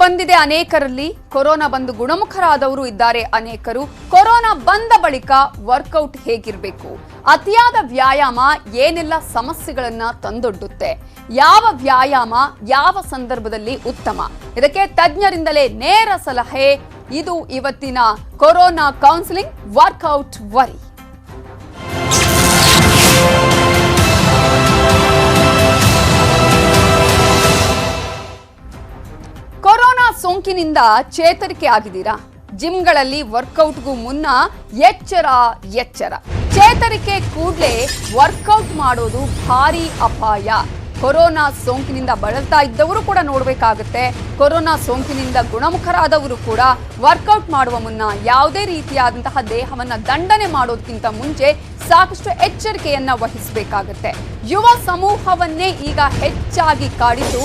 ಬಂದಿದೆ ಅನೇಕರಲ್ಲಿ, ಕೊರೋನಾ ಬಂದು ಗುಣಮುಖರಾದವರು ಇದ್ದಾರೆ ಅನೇಕರು. ಕೊರೋನಾ ಬಂದ ಬಳಿಕ ವರ್ಕೌಟ್ ಹೇಗಿರಬೇಕು, ಅತಿಯಾದ ವ್ಯಾಯಾಮ ಏನೆಲ್ಲ ಸಮಸ್ಯೆಗಳನ್ನ ತಂದೊಡ್ಡುತ್ತೆ, ಯಾವ ವ್ಯಾಯಾಮ ಯಾವ ಸಂದರ್ಭದಲ್ಲಿ ಉತ್ತಮ, ಇದಕ್ಕೆ ತಜ್ಞರಿಂದಲೇ ನೇರ ಸಲಹೆ. ಇದು ಇವತ್ತಿನ ಕೊರೋನಾ ಕೌನ್ಸಿಲಿಂಗ್ ವರ್ಕೌಟ್ ವರಿ. ಕೊರೋನಾ ಸೋಂಕಿನಿಂದ ಚೇತರಿಕೆ ಆಗಿದ್ದೀರಾ? ಜಿಮ್ಗಳಲ್ಲಿ ವರ್ಕೌಟ್ಗೂ ಮುನ್ನ ಎಚ್ಚರ. ಚೇತರಿಕೆ ಕೂಡಲೇ ವರ್ಕೌಟ್ ಮಾಡೋದು ಭಾರಿ ಅಪಾಯ. ಕೊರೋನಾ ಸೋಂಕಿನಿಂದ ಬಳಲ್ತಾ ಇದ್ದವರು ಕೂಡ ನೋಡಬೇಕಾಗುತ್ತೆ. ಕೊರೋನಾ ಸೋಂಕಿನಿಂದ ಗುಣಮುಖರಾದವರು ಕೂಡ ವರ್ಕೌಟ್ ಮಾಡುವ ಮುನ್ನ ಯಾವುದೇ ರೀತಿಯಾದಂತಹ ದೇಹವನ್ನು ದಂಡನೆ ಮಾಡೋದಕ್ಕಿಂತ ಮುಂಚೆ ಸಾಕಷ್ಟು ಎಚ್ಚರಿಕೆಯನ್ನ ವಹಿಸಬೇಕಾಗುತ್ತೆ. ಯುವ ಸಮೂಹವನ್ನೇ ಈಗ ಹೆಚ್ಚಾಗಿ ಕಾಡಿದ್ದು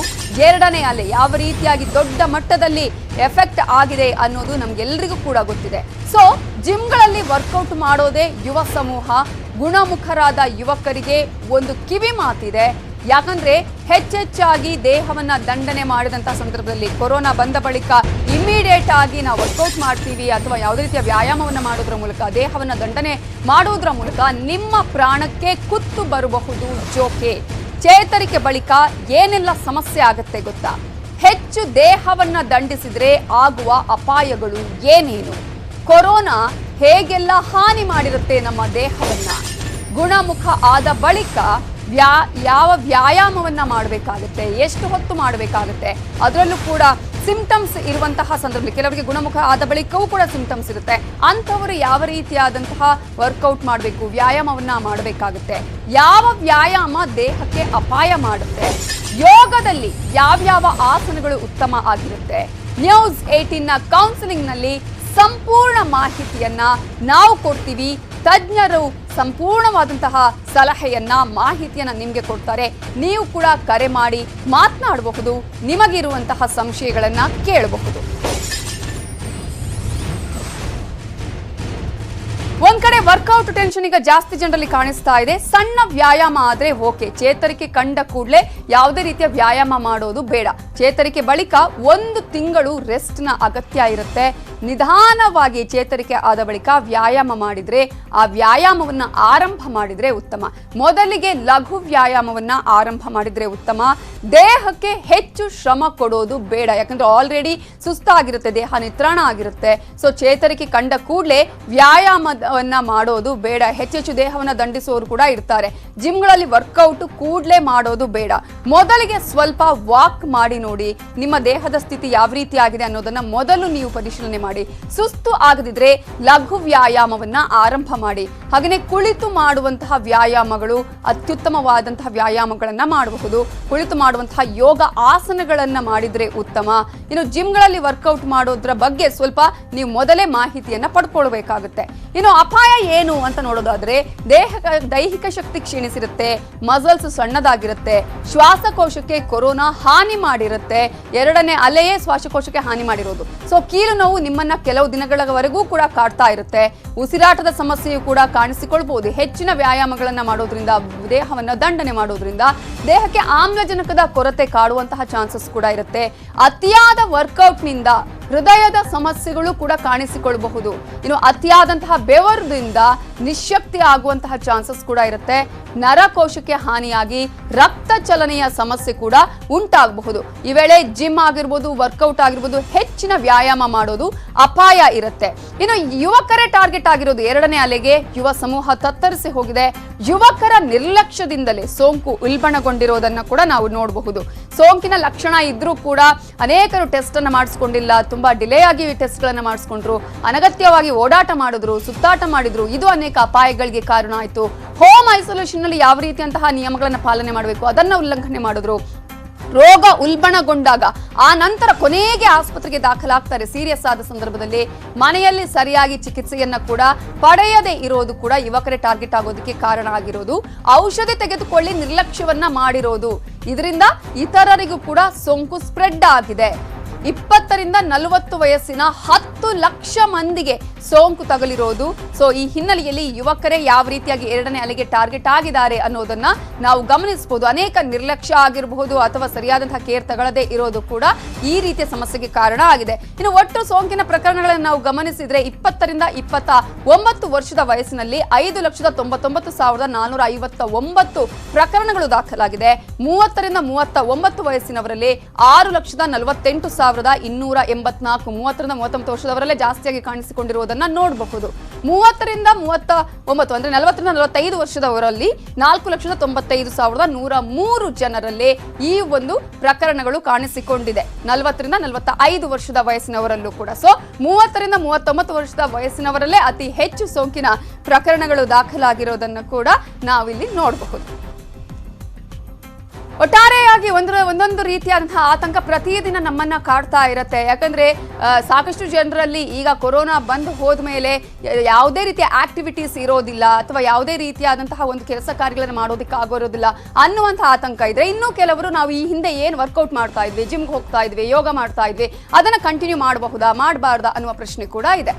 ಎರಡನೇ ಅಲೆ ಯಾವ ರೀತಿಯಾಗಿ ದೊಡ್ಡ ಮಟ್ಟದಲ್ಲಿ ಎಫೆಕ್ಟ್ ಆಗಿದೆ ಅನ್ನೋದು ನಮ್ಗೆಲ್ರಿಗೂ ಕೂಡ ಗೊತ್ತಿದೆ. ಸೊ ಜಿಮ್ಗಳಲ್ಲಿ ವರ್ಕೌಟ್ ಮಾಡೋದೇ ಯುವ ಸಮೂಹ. ಗುಣಮುಖರಾದ ಯುವಕರಿಗೆ ಒಂದು ಕಿವಿ ಮಾತಿದೆ. ಯಾಕಂದ್ರೆ ಹೆಚ್ಚೆಚ್ಚಾಗಿ ದೇಹವನ್ನ ದಂಡನೆ ಮಾಡಿದಂತಹ ಸಂದರ್ಭದಲ್ಲಿ ಕೊರೋನಾ ಬಂದ ಬಳಿಕ ಇಮಿಡಿಯೇಟ್ ಆಗಿ ನಾವು ವರ್ಕೌಟ್ ಮಾಡ್ತೀವಿ ಅಥವಾ ಯಾವುದೇ ರೀತಿಯ ವ್ಯಾಯಾಮವನ್ನು ಮಾಡೋದ್ರ ಮೂಲಕ ದೇಹವನ್ನ ದಂಡನೆ ಮಾಡೋದ್ರ ಮೂಲಕ ನಿಮ್ಮ ಪ್ರಾಣಕ್ಕೆ ಕುತ್ತು ಬರಬಹುದು ಜೋಕೆ. ಚೇತರಿಕೆ ಬಳಿಕ ಏನೆಲ್ಲ ಸಮಸ್ಯೆ ಆಗುತ್ತೆ ಗೊತ್ತಾ? ಹೆಚ್ಚು ದೇಹವನ್ನ ದಂಡಿಸಿದ್ರೆ ಆಗುವ ಅಪಾಯಗಳು ಏನೇನು? ಕೊರೋನಾ ಹೇಗೆಲ್ಲ ಹಾನಿ ಮಾಡಿರುತ್ತೆ ನಮ್ಮ ದೇಹವನ್ನ? ಗುಣಮುಖ ಆದ ಬಳಿಕ ಯಾವ ವ್ಯಾಯಾಮವನ್ನ ಮಾಡಬೇಕಾಗುತ್ತೆ, ಎಷ್ಟು ಹೊತ್ತು ಮಾಡಬೇಕಾಗುತ್ತೆ, ಅದರಲ್ಲೂ ಕೂಡ ಸಿಂಪ್ಟಮ್ಸ್ ಇರುವಂತಹ ಸಂದರ್ಭದಲ್ಲಿ ಕೆಲವರಿಗೆ ಗುಣಮುಖ ಆದ ಬಳಿಕವೂ ಕೂಡ ಸಿಂಪ್ಟಮ್ಸ್ ಇರುತ್ತೆ. ಅಂಥವರು ಯಾವ ರೀತಿಯಾದಂತಹ ವರ್ಕೌಟ್ ಮಾಡಬೇಕು, ವ್ಯಾಯಾಮವನ್ನ ಮಾಡಬೇಕಾಗುತ್ತೆ, ಯಾವ ವ್ಯಾಯಾಮ ದೇಹಕ್ಕೆ ಅಪಾಯ ಮಾಡುತ್ತೆ, ಯೋಗದಲ್ಲಿ ಯಾವ್ಯಾವ ಆಸನಗಳು ಉತ್ತಮ ಆಗಿರುತ್ತೆ. ನ್ಯೂಸ್ 18ನ ಕೌನ್ಸಿಲಿಂಗ್ನಲ್ಲಿ ಸಂಪೂರ್ಣ ಮಾಹಿತಿಯನ್ನ ನಾವು ಕೊಡ್ತೀವಿ. ತಜ್ಞರು ಸಂಪೂರ್ಣವಾದಂತಹ ಸಲಹೆಯನ್ನ ಮಾಹಿತಿಯನ್ನ ನಿಮಗೆ ಕೊಡ್ತಾರೆ. ನೀವು ಕೂಡ ಕರೆ ಮಾಡಿ ಮಾತನಾಡಬಹುದು, ನಿಮಗಿರುವಂತಹ ಸಂಶಯಗಳನ್ನ ಕೇಳಬಹುದು. ಒಂದ್ ಕಡೆ ವರ್ಕೌಟ್ ಟೆನ್ಷನ್ ಈಗ ಜಾಸ್ತಿ ಜನರಲ್ಲಿ ಕಾಣಿಸ್ತಾ ಇದೆ. ಸಣ್ಣ ವ್ಯಾಯಾಮ ಆದ್ರೆ ಓಕೆ, ಚೇತರಿಕೆ ಕಂಡ ಕೂಡಲೇ ಯಾವುದೇ ರೀತಿಯ ವ್ಯಾಯಾಮ ಮಾಡೋದು ಬೇಡ. ಚೇತರಿಕೆ ಬಳಿಕ 1 ತಿಂಗಳು ರೆಸ್ಟ್ ನ ಅಗತ್ಯ ಇರುತ್ತೆ. ನಿಧಾನವಾಗಿ ಚೇತರಿಕೆ ಆದ ಬಳಿಕ ವ್ಯಾಯಾಮ ಮಾಡಿದ್ರೆ, ಆ ವ್ಯಾಯಾಮವನ್ನ ಆರಂಭ ಮಾಡಿದ್ರೆ ಉತ್ತಮ. ಮೊದಲಿಗೆ ಲಘು ವ್ಯಾಯಾಮವನ್ನ ಆರಂಭ ಮಾಡಿದ್ರೆ ಉತ್ತಮ. ದೇಹಕ್ಕೆ ಹೆಚ್ಚು ಶ್ರಮ ಕೊಡೋದು ಬೇಡ, ಯಾಕಂದ್ರೆ ಆಲ್ರೆಡಿ ಸುಸ್ತಾಗಿರುತ್ತೆ, ದೇಹ ನಿತ್ರಾಣ ಆಗಿರುತ್ತೆ. ಸೊ ಚೇತರಿಕೆ ಕಂಡ ಕೂಡಲೇ ವ್ಯಾಯಾಮವನ್ನ ಮಾಡೋದು ಬೇಡ. ಹೆಚ್ಚೆಚ್ಚು ದೇಹವನ್ನ ದಂಡಿಸುವವರು ಕೂಡ ಇರ್ತಾರೆ. ಜಿಮ್ಗಳಲ್ಲಿ ವರ್ಕೌಟ್ ಕೂಡಲೇ ಮಾಡೋದು ಬೇಡ. ಮೊದಲಿಗೆ ಸ್ವಲ್ಪ ವಾಕ್ ಮಾಡಿ ನೋಡಿ, ನಿಮ್ಮ ದೇಹದ ಸ್ಥಿತಿ ಯಾವ ರೀತಿ ಆಗಿದೆ ಅನ್ನೋದನ್ನ ಮೊದಲು ನೀವು ಪರಿಶೀಲನೆ ಮಾಡಿ. ಸುಸ್ತು ಆಗದಿದ್ರೆ ಲಘು ವ್ಯಾಯಾಮವನ್ನ ಆರಂಭ ಮಾಡಿ. ಹಾಗೆಯೇ ಕುಳಿತು ಮಾಡುವಂತಹ ವ್ಯಾಯಾಮಗಳು ಅತ್ಯುತ್ತಮವಾದಂತಹ ವ್ಯಾಯಾಮಗಳನ್ನ ಮಾಡಬಹುದು. ಕುಳಿತು ಮಾಡುವಂತಹ ಯೋಗ ಆಸನಗಳನ್ನ ಮಾಡಿದ್ರೆ ಉತ್ತಮ. ಇನ್ನು ಜಿಮ್ಗಳಲ್ಲಿ ವರ್ಕೌಟ್ ಮಾಡೋದ್ರ ಬಗ್ಗೆ ಸ್ವಲ್ಪ ನೀವು ಮೊದಲೇ ಮಾಹಿತಿಯನ್ನ ಪಡ್ಕೊಳ್ಬೇಕಾಗುತ್ತೆ. ಇನ್ನು ಅಪಾಯ ಏನು ಅಂತ ನೋಡೋದಾದ್ರೆ, ದೈಹಿಕ ಶಕ್ತಿ ಕ್ಷೀಣಿಸಿರುತ್ತೆ, ಮಸಲ್ಸ್ ಸಣ್ಣದಾಗಿರುತ್ತೆ, ಶ್ವಾಸಕೋಶಕ್ಕೆ ಕೊರೋನಾ ಹಾನಿ ಮಾಡಿರುತ್ತೆ. ಎರಡನೇ ಅಲೆಯೇ ಶ್ವಾಸಕೋಶಕ್ಕೆ ಹಾನಿ ಮಾಡಿರೋದು. ಸೊ ಕೀಲು ನೋವು ನಿಮ್ಮನ್ನ ಕೆಲವು ದಿನಗಳವರೆಗೂ ಕೂಡ ಕಾಡ್ತಾ ಇರುತ್ತೆ. ಉಸಿರಾಟದ ಸಮಸ್ಯೆಯು ಕೂಡ ಕಾಣಿಸಿಕೊಳ್ಬಹುದು. ಹೆಚ್ಚಿನ ವ್ಯಾಯಾಮಗಳನ್ನ ಮಾಡೋದ್ರಿಂದ, ದೇಹವನ್ನ ದಂಡನೆ ಮಾಡೋದ್ರಿಂದ ದೇಹಕ್ಕೆ ಆಮ್ಲಜನಕದ ಕೊರತೆ ಕಾಡುವಂತಹ ಚಾನ್ಸಸ್ ಕೂಡ ಇರುತ್ತೆ. ಅತಿಯಾದ ವರ್ಕೌಟ್ನಿಂದ ಹೃದಯದ ಸಮಸ್ಯೆಗಳು ಕೂಡ ಕಾಣಿಸಿಕೊಳ್ಳಬಹುದು. ಇನ್ನು ಅತಿಯಾದಂತಹ ಬೆವರದಿಂದ ನಿಶ್ಶಕ್ತಿ ಆಗುವಂತಹ ಚಾನ್ಸಸ್ ಕೂಡ ಇರುತ್ತೆ. ನರಕೋಶಕ್ಕೆ ಹಾನಿಯಾಗಿ ರಕ್ತ ಚಲನೆಯ ಸಮಸ್ಯೆ ಕೂಡ ಉಂಟಾಗಬಹುದು. ಈ ವೇಳೆ ಜಿಮ್ ಆಗಿರ್ಬೋದು, ವರ್ಕೌಟ್ ಆಗಿರ್ಬೋದು, ಹೆಚ್ಚಿನ ವ್ಯಾಯಾಮ ಮಾಡೋದು ಅಪಾಯ ಇರುತ್ತೆ. ಇನ್ನು ಯುವಕರೇ ಟಾರ್ಗೆಟ್ ಆಗಿರೋದು. ಎರಡನೇ ಅಲೆಗೆ ಯುವ ಸಮೂಹ ತತ್ತರಿಸಿ ಹೋಗಿದೆ. ಯುವಕರ ನಿರ್ಲಕ್ಷ್ಯದಿಂದಲೇ ಸೋಂಕು ಉಲ್ಬಣಗೊಂಡಿರೋದನ್ನ ಕೂಡ ನಾವು ನೋಡಬಹುದು. ಸೋಂಕಿನ ಲಕ್ಷಣ ಇದ್ರೂ ಕೂಡ ಅನೇಕರು ಟೆಸ್ಟ್ ಅನ್ನ ಮಾಡಿಸ್ಕೊಂಡಿಲ್ಲ, ತುಂಬಾ ಡಿಲೇ ಆಗಿ ಟೆಸ್ಟ್ ಗಳನ್ನ ಮಾಡಿಸ್ಕೊಂಡ್ರು, ಅನಗತ್ಯವಾಗಿ ಓಡಾಟ ಮಾಡಿದ್ರು, ಸುತ್ತಾಟ ಮಾಡಿದ್ರು. ಇದು ಅನೇಕ ಅಪಾಯಗಳಿಗೆ ಕಾರಣ ಆಯ್ತು. ಹೋಮ್ ಐಸೋಲೇಷನ್ ನಲ್ಲಿ ಯಾವ ರೀತಿಯಂತಹ ನಿಯಮಗಳನ್ನ ಪಾಲನೆ ಮಾಡಬೇಕು ಅದನ್ನ ಉಲ್ಲಂಘನೆ ಮಾಡಿದ್ರು. ರೋಗ ಉಲ್ಬಣಗೊಂಡಾಗ ಆ ನಂತರ ಕೊನೆಗೆ ಆಸ್ಪತ್ರೆಗೆ ದಾಖಲಾಗ್ತಾರೆ. ಸೀರಿಯಸ್ ಆದ ಸಂದರ್ಭದಲ್ಲಿ ಮನೆಯಲ್ಲಿ ಸರಿಯಾಗಿ ಚಿಕಿತ್ಸೆಯನ್ನ ಕೂಡ ಪಡೆಯದೇ ಇರೋದು ಕೂಡ ಯುವಕರೇ ಟಾರ್ಗೆಟ್ ಆಗೋದಕ್ಕೆ ಕಾರಣ ಆಗಿರೋದು. ಔಷಧಿ ತೆಗೆದುಕೊಳ್ಳಿ ನಿರ್ಲಕ್ಷ್ಯವನ್ನ ಮಾಡಿರೋದು, ಇದರಿಂದ ಇತರರಿಗೂ ಕೂಡ ಸೋಂಕು ಸ್ಪ್ರೆಡ್ ಆಗಿದೆ. 20-40 ವಯಸ್ಸಿನ 10 ಲಕ್ಷ ಮಂದಿಗೆ ಸೋಂಕು ತಗುಲಿರೋದು. ಸೊ ಈ ಹಿನ್ನೆಲೆಯಲ್ಲಿ ಯುವಕರೇ ಯಾವ ರೀತಿಯಾಗಿ 2ನೇ ಅಲೆಗೆ ಟಾರ್ಗೆಟ್ ಆಗಿದ್ದಾರೆ ಅನ್ನೋದನ್ನ ನಾವು ಗಮನಿಸಬಹುದು. ಅನೇಕ ನಿರ್ಲಕ್ಷ್ಯ ಆಗಿರಬಹುದು ಅಥವಾ ಸರಿಯಾದಂತಹ ಕೇರ್ ತಗೊಳ್ಳದೆ ಇರೋದು ಕೂಡ ಈ ರೀತಿಯ ಸಮಸ್ಯೆಗೆ ಕಾರಣ ಆಗಿದೆ. ಇನ್ನು ಒಟ್ಟು ಸೋಂಕಿನ ಪ್ರಕರಣಗಳನ್ನು ನಾವು ಗಮನಿಸಿದ್ರೆ 20-29 ವರ್ಷದ ವಯಸ್ಸಿನಲ್ಲಿ 5,99,459 ಪ್ರಕರಣಗಳು ದಾಖಲಾಗಿದೆ. 30-39 ವಯಸ್ಸಿನವರಲ್ಲಿ 6,48,284, 30-39 ವರ್ಷದವರಲ್ಲೇ ಜಾಸ್ತಿಯಾಗಿ ಕಾಣಿಸಿಕೊಂಡಿರುವುದನ್ನು ನೋಡಬಹುದು. 30-39 ಅಂದ್ರೆ 40-45 ವರ್ಷದವರಲ್ಲಿ 4,95,103 ಜನರಲ್ಲೇ ಈ ಒಂದು ಪ್ರಕರಣಗಳು ಕಾಣಿಸಿಕೊಂಡಿದೆ. 40-45 ವರ್ಷದ ವಯಸ್ಸಿನವರಲ್ಲೂ ಕೂಡ. ಸೊ 30-39 ವರ್ಷದ ವಯಸ್ಸಿನವರಲ್ಲೇ ಅತಿ ಹೆಚ್ಚು ಸೋಂಕಿನ ಪ್ರಕರಣಗಳು ದಾಖಲಾಗಿರೋದನ್ನು ಕೂಡ ನಾವಿಲ್ಲಿ ನೋಡಬಹುದು. ಒಟ್ಟಾರೆಯಾಗಿ ಒಂದೊಂದು ರೀತಿಯಾದಂತಹ ಆತಂಕ ಪ್ರತಿದಿನ ನಮ್ಮನ್ನ ಕಾಡ್ತಾ ಇರುತ್ತೆ. ಯಾಕಂದ್ರೆ ಸಾಕಷ್ಟು ಜನರಲ್ಲಿ ಈಗ ಕೊರೋನಾ ಬಂದು ಹೋದ್ಮೇಲೆ ಯಾವುದೇ ರೀತಿಯ ಆಕ್ಟಿವಿಟೀಸ್ ಇರೋದಿಲ್ಲ ಅಥವಾ ಯಾವುದೇ ರೀತಿಯಾದಂತಹ ಒಂದು ಕೆಲಸ ಕಾರ್ಯಗಳನ್ನು ಮಾಡೋದಕ್ಕೆ ಆಗೋರೋದಿಲ್ಲ ಅನ್ನುವಂತಹ ಆತಂಕ ಇದ್ರೆ, ಇನ್ನು ಕೆಲವರು ನಾವು ಈ ಹಿಂದೆ ಏನು ವರ್ಕೌಟ್ ಮಾಡ್ತಾ ಇದ್ವಿ, ಜಿಮ್ಗೆ ಹೋಗ್ತಾ ಇದ್ವಿ, ಯೋಗ ಮಾಡ್ತಾ ಇದ್ವಿ, ಅದನ್ನ ಕಂಟಿನ್ಯೂ ಮಾಡಬಹುದಾ ಮಾಡಬಾರ್ದಾ ಅನ್ನುವ ಪ್ರಶ್ನೆ ಕೂಡ ಇದೆ.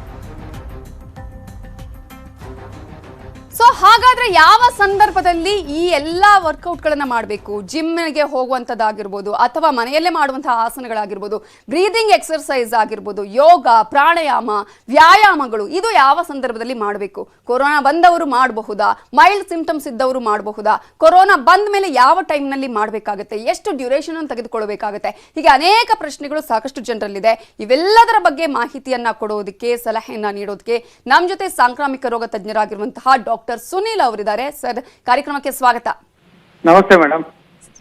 ಸೊ ಹಾಗಾದ್ರೆ ಯಾವ ಸಂದರ್ಭದಲ್ಲಿ ಈ ಎಲ್ಲಾ ವರ್ಕೌಟ್ಗಳನ್ನ ಮಾಡಬೇಕು? ಜಿಮ್ಗೆ ಹೋಗುವಂತದ್ದಾಗಿರ್ಬೋದು ಅಥವಾ ಮನೆಯಲ್ಲೇ ಮಾಡುವಂತಹ ಆಸನಗಳಾಗಿರ್ಬೋದು, ಬ್ರೀದಿಂಗ್ ಎಕ್ಸರ್ಸೈಸ್ ಆಗಿರ್ಬೋದು, ಯೋಗ, ಪ್ರಾಣಾಯಾಮ, ವ್ಯಾಯಾಮಗಳು, ಇದು ಯಾವ ಸಂದರ್ಭದಲ್ಲಿ ಮಾಡಬೇಕು? ಕೊರೋನಾ ಬಂದವರು ಮಾಡಬಹುದಾ? ಮೈಲ್ಡ್ ಸಿಂಪ್ಟಮ್ಸ್ ಇದ್ದವರು ಮಾಡಬಹುದಾ? ಕೊರೋನಾ ಬಂದ ಮೇಲೆ ಯಾವ ಟೈಮ್ನಲ್ಲಿ ಮಾಡಬೇಕಾಗುತ್ತೆ? ಎಷ್ಟು ಡ್ಯೂರೇಷನ್ ಅನ್ನು ತೆಗೆದುಕೊಳ್ಳಬೇಕಾಗುತ್ತೆ? ಹೀಗೆ ಅನೇಕ ಪ್ರಶ್ನೆಗಳು ಸಾಕಷ್ಟು ಜನರಲ್ಲಿದೆ. ಇವೆಲ್ಲದರ ಬಗ್ಗೆ ಮಾಹಿತಿಯನ್ನ ಕೊಡೋದಕ್ಕೆ, ಸಲಹೆಯನ್ನ ನೀಡೋದಕ್ಕೆ ನಮ್ಮ ಜೊತೆ ಸಾಂಕ್ರಾಮಿಕ ರೋಗ ತಜ್ಞರಾಗಿರುವಂತಹ ಡಾಕ್ಟರ್ ಸುನೀಲ್ ಅವರಿದ್ದಾರೆ. ಸರ್, ಕಾರ್ಯಕ್ರಮಕ್ಕೆ ಸ್ವಾಗತ. ನಮಸ್ತೆ ಮೇಡಮ್.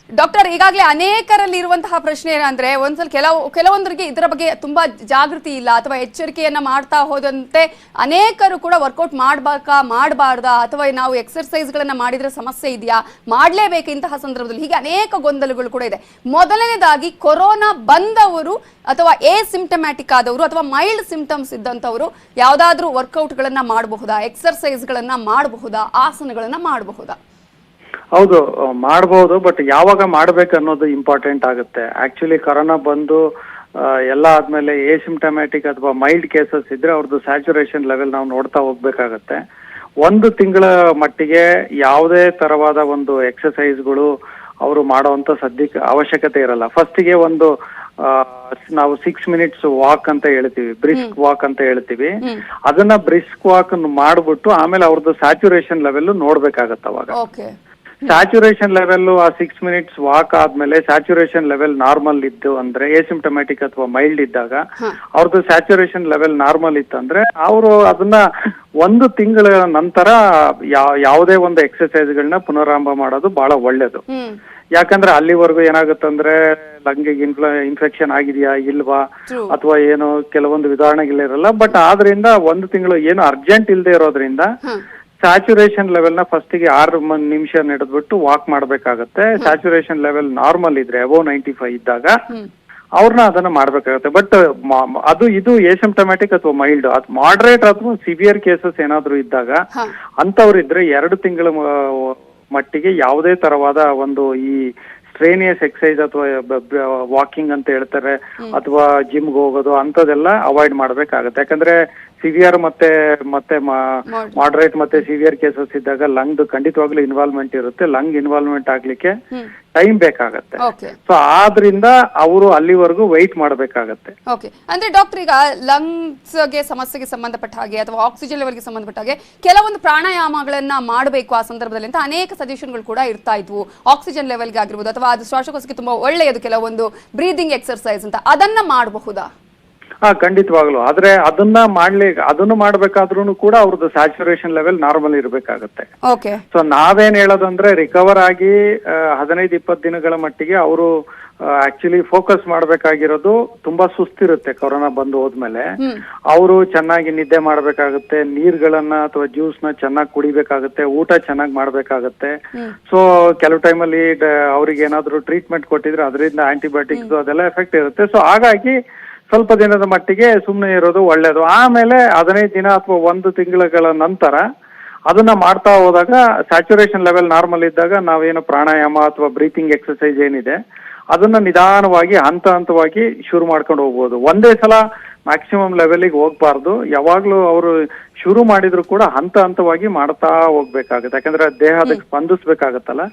ಡಾಕ್ಟರ್, ಈಗಾಗಲೇ ಅನೇಕರಲ್ಲಿ ಇರುವಂತಹ ಪ್ರಶ್ನೆ ಏನಂದ್ರೆ, ಒಂದ್ಸಲ ಕೆಲವೊಂದರಿಗೆ ಇದರ ಬಗ್ಗೆ ತುಂಬಾ ಜಾಗೃತಿ ಇಲ್ಲ ಅಥವಾ ಎಚ್ಚರಿಕೆಯನ್ನ ಮಾಡ್ತಾ ಹೋದಂತೆ ಅನೇಕರು ಕೂಡ ವರ್ಕೌಟ್ ಮಾಡ್ಬೇಕಾ ಮಾಡಬಾರ್ದಾ ಅಥವಾ ನಾವು ಎಕ್ಸರ್ಸೈಸ್ ಗಳನ್ನ ಮಾಡಿದ್ರೆ ಸಮಸ್ಯೆ ಇದೆಯಾ, ಮಾಡ್ಲೇಬೇಕು ಇಂತಹ ಸಂದರ್ಭದಲ್ಲಿ, ಹೀಗೆ ಅನೇಕ ಗೊಂದಲಗಳು ಕೂಡ ಇದೆ. ಮೊದಲನೇದಾಗಿ, ಕೊರೋನಾ ಬಂದವರು ಅಥವಾ ಸಿಂಪ್ಟಮ್ಯಾಟಿಕ್ ಆದವರು ಅಥವಾ ಮೈಲ್ಡ್ ಸಿಂಪ್ಟಮ್ಸ್ ಇದ್ದಂಥವರು ಯಾವ್ದಾದ್ರೂ ವರ್ಕೌಟ್ ಗಳನ್ನ ಮಾಡಬಹುದಾ, ಎಕ್ಸರ್ಸೈಸ್ ಗಳನ್ನ ಮಾಡಬಹುದಾ, ಆಸನಗಳನ್ನ ಮಾಡಬಹುದಾ? ಹೌದು, ಮಾಡಬಹುದು. ಬಟ್ ಯಾವಾಗ ಮಾಡ್ಬೇಕು ಅನ್ನೋದು ಇಂಪಾರ್ಟೆಂಟ್ ಆಗುತ್ತೆ. ಆಕ್ಚುಲಿ ಕೊರೋನಾ ಬಂದು ಎಲ್ಲ ಆದ್ಮೇಲೆ ಸಿಂಪ್ಟಮ್ಯಾಟಿಕ್ ಅಥವಾ ಮೈಲ್ಡ್ ಕೇಸಸ್ ಇದ್ರೆ ಅವ್ರದ್ದು ಸ್ಯಾಚುರೇಷನ್ ಲೆವೆಲ್ ನಾವು ನೋಡ್ತಾ ಹೋಗ್ಬೇಕಾಗತ್ತೆ. 1 ತಿಂಗಳ ಮಟ್ಟಿಗೆ ಯಾವುದೇ ತರವಾದ ಒಂದು ಎಕ್ಸಸೈಸ್ಗಳು ಅವರು ಮಾಡುವಂತ ಸದ್ಯಕ್ಕೆ ಅವಶ್ಯಕತೆ ಇರಲ್ಲ. ಫಸ್ಟಿಗೆ ಒಂದು ನಾವು 6 ಮಿನಿಟ್ಸ್ ವಾಕ್ ಅಂತ ಹೇಳ್ತೀವಿ, ಬ್ರಿಸ್ಕ್ ವಾಕ್ ಅಂತ ಹೇಳ್ತೀವಿ. ಅದನ್ನ ಬ್ರಿಸ್ಕ್ ವಾಕ್ ಮಾಡ್ಬಿಟ್ಟು ಆಮೇಲೆ ಅವ್ರದ್ದು ಸ್ಯಾಚುರೇಷನ್ ಲೆವೆಲ್ ನೋಡ್ಬೇಕಾಗತ್ತೆ. ಅವಾಗ ಸ್ಯಾಚುರೇಷನ್ ಲೆವೆಲ್ ಆ 6 ಮಿನಿಟ್ಸ್ ವಾಕ್ ಆದ್ಮೇಲೆ ಸ್ಯಾಚುರೇಷನ್ ಲೆವೆಲ್ ನಾರ್ಮಲ್ ಇದ್ದು ಅಂದ್ರೆ ಸಿಂಪ್ಟಮ್ಯಾಟಿಕ್ ಅಥವಾ ಮೈಲ್ಡ್ ಇದ್ದಾಗ ಅವ್ರದ್ದು ಸ್ಯಾಚುರೇಷನ್ ಲೆವೆಲ್ ನಾರ್ಮಲ್ ಇತ್ತಂದ್ರೆ ಅವರು ಅದನ್ನ 1 ತಿಂಗಳ ನಂತರ ಯಾವುದೇ ಒಂದು ಎಕ್ಸರ್ಸೈಸ್ಗಳನ್ನ ಪುನರಾರಂಭ ಮಾಡೋದು ಬಹಳ ಒಳ್ಳೇದು. ಯಾಕಂದ್ರೆ ಅಲ್ಲಿವರೆಗೂ ಏನಾಗುತ್ತಂದ್ರೆ ಲಂಗಿಗೆ ಇನ್ಫೆಕ್ಷನ್ ಆಗಿದೆಯಾ ಇಲ್ವಾ ಅಥವಾ ಏನು ಕೆಲವೊಂದು ವಿಧಾನಗಳಿರಲ್ಲ. ಬಟ್ ಆದ್ರಿಂದ 1 ತಿಂಗಳು ಏನು ಅರ್ಜೆಂಟ್ ಇಲ್ಲದೆ ಇರೋದ್ರಿಂದ ಸ್ಯಾಚುರೇಷನ್ ಲೆವೆಲ್ ನ ಫಸ್ಟಿಗೆ 6 ನಿಮಿಷ ನಡೆದ್ಬಿಟ್ಟು ವಾಕ್ ಮಾಡ್ಬೇಕಾಗತ್ತೆ. ಸ್ಯಾಚುರೇಷನ್ ಲೆವೆಲ್ ನಾರ್ಮಲ್ ಇದ್ರೆ ಅಬೌವ್ 95 ಇದ್ದಾಗ ಅವ್ರನ್ನ ಅದನ್ನ ಮಾಡ್ಬೇಕಾಗತ್ತೆ. ಬಟ್ ಇದು ಸಿಂಪ್ಟಮ್ಯಾಟಿಕ್ ಅಥವಾ ಮೈಲ್ಡ್, ಅದು ಮಾಡರೇಟ್ ಅಥವಾ ಸಿವಿಯರ್ ಕೇಸಸ್ ಏನಾದ್ರು ಇದ್ದಾಗ ಅಂತವ್ರಿದ್ರೆ 2 ತಿಂಗಳ ಮಟ್ಟಿಗೆ ಯಾವುದೇ ತರವಾದ ಒಂದು ಈ ಸ್ಟ್ರೇನಿಯಸ್ ಎಕ್ಸಸೈಸ್ ಅಥವಾ ವಾಕಿಂಗ್ ಅಂತ ಹೇಳ್ತಾರೆ ಅಥವಾ ಜಿಮ್ಗೆ ಹೋಗೋದು ಅಂತದೆಲ್ಲ ಅವಾಯ್ಡ್ ಮಾಡ್ಬೇಕಾಗತ್ತೆ. ಯಾಕಂದ್ರೆ ಸಿವಿಯರ್ ಮತ್ತೆ ಮಾಡರೇಟ್ ಮತ್ತೆ ಸಿವಿಯರ್ ಕೇಸಸ್ ಇದ್ದಾಗ ಲಂಗ್ ಖಂಡಿತವಾಗ್ಲೂ ಇನ್ವಾಲ್ವ್ಮೆಂಟ್ ಇರುತ್ತೆ. ಲಂಗ್ ಇನ್ವಾಲ್ವ್ಮೆಂಟ್ ಆಗ್ಲಿಕ್ಕೆ ಟೈಮ್ ಬೇಕಾಗತ್ತೆ. ಸೊ ಆದ್ರಿಂದ ಅವರು ಅಲ್ಲಿವರೆಗೂ ವೆಯ್ಟ್ ಮಾಡ್ಬೇಕಾಗತ್ತೆ. ಓಕೆ, ಅಂದ್ರೆ ಡಾಕ್ಟರ್, ಈಗ ಲಂಗ್ಸ್ ಗೆ ಸಮಸ್ಯೆಗೆ ಸಂಬಂಧಪಟ್ಟ ಹಾಗೆ ಅಥವಾ ಆಕ್ಸಿಜನ್ ಲೆವೆಲ್ಗೆ ಸಂಬಂಧಪಟ್ಟ ಹಾಗೆ ಕೆಲವೊಂದು ಪ್ರಾಣಾಯಾಮಗಳನ್ನ ಮಾಡಬೇಕು ಆ ಸಂದರ್ಭದಲ್ಲಿ ಅಂತ ಅನೇಕ ಸಜೆಷನ್ಗಳು ಕೂಡ ಇರ್ತಾ ಇದ್ವು. ಆಕ್ಸಿಜನ್ ಲೆವೆಲ್ಗೆ ಆಗಿರ್ಬೋದು ಅಥವಾ ಅದು ಶ್ವಾಸಕೋಶಕ್ಕೆ ತುಂಬಾ ಒಳ್ಳೆಯದು ಕೆಲವೊಂದು ಬ್ರೀದಿಂಗ್ ಎಕ್ಸರ್ಸೈಸ್ ಅಂತ, ಅದನ್ನ ಮಾಡಬಹುದಾ? ಖಂಡಿತವಾಗ್ಲು. ಆದ್ರೆ ಅದನ್ನು ಮಾಡ್ಬೇಕಾದ್ರೂ ಕೂಡ ಅವ್ರದ್ದು ಸ್ಯಾಚುರೇಷನ್ ಲೆವೆಲ್ ನಾರ್ಮಲ್ ಇರ್ಬೇಕಾಗತ್ತೆ. ಸೊ ನಾವೇನ್ ಹೇಳೋದಂದ್ರೆ ರಿಕವರ್ ಆಗಿ 15-20 ದಿನಗಳ ಮಟ್ಟಿಗೆ ಅವರು ಆಕ್ಚುಲಿ ಫೋಕಸ್ ಮಾಡ್ಬೇಕಾಗಿರೋದು ತುಂಬಾ ಸುಸ್ತಿರುತ್ತೆ. ಕೊರೋನಾ ಬಂದು ಹೋದ್ಮೇಲೆ ಅವರು ಚೆನ್ನಾಗಿ ನಿದ್ದೆ ಮಾಡ್ಬೇಕಾಗತ್ತೆ, ನೀರ್ಗಳನ್ನ ಅಥವಾ ಜ್ಯೂಸ್ ನ ಚೆನ್ನಾಗಿ ಕುಡಿಬೇಕಾಗತ್ತೆ, ಊಟ ಚೆನ್ನಾಗಿ ಮಾಡ್ಬೇಕಾಗತ್ತೆ. ಸೊ ಕೆಲವು ಟೈಮಲ್ಲಿ ಅವ್ರಿಗೆ ಏನಾದ್ರು ಟ್ರೀಟ್ಮೆಂಟ್ ಕೊಟ್ಟಿದ್ರೆ ಅದರಿಂದ ಆಂಟಿಬಯೋಟಿಕ್ಸ್ ಅದೆಲ್ಲ ಎಫೆಕ್ಟ್ ಇರುತ್ತೆ. ಸೊ ಹಾಗಾಗಿ ಸ್ವಲ್ಪ ದಿನದ ಮಟ್ಟಿಗೆ ಸುಮ್ಮನೆ ಇರೋದು ಒಳ್ಳೇದು. ಆಮೇಲೆ 15 ದಿನ ಅಥವಾ 1 ತಿಂಗಳ ನಂತರ ಅದನ್ನ ಮಾಡ್ತಾ ಹೋದಾಗ ಸ್ಯಾಚುರೇಷನ್ ಲೆವೆಲ್ ನಾರ್ಮಲ್ ಇದ್ದಾಗ ನಾವೇನು ಪ್ರಾಣಾಯಾಮ ಅಥವಾ ಬ್ರೀತಿಂಗ್ ಎಕ್ಸರ್ಸೈಸ್ ಏನಿದೆ ಅದನ್ನ ನಿಧಾನವಾಗಿ ಹಂತವಾಗಿ ಶುರು ಮಾಡ್ಕೊಂಡು ಹೋಗ್ಬೋದು. ಒಂದೇ ಸಲ ಮ್ಯಾಕ್ಸಿಮಮ್ ಲೆವೆಲ್ಗೆ ಹೋಗ್ಬಾರ್ದು. ಯಾವಾಗ್ಲೂ ಅವರು ಶುರು ಮಾಡಿದ್ರು ಕೂಡ ಹಂತವಾಗಿ ಮಾಡ್ತಾ ಹೋಗ್ಬೇಕಾಗುತ್ತೆ, ಯಾಕಂದ್ರೆ ದೇಹ ಅದಕ್ಕೆ ಸ್ಪಂದಿಸ್ಬೇಕಾಗತ್ತಲ್ಲ.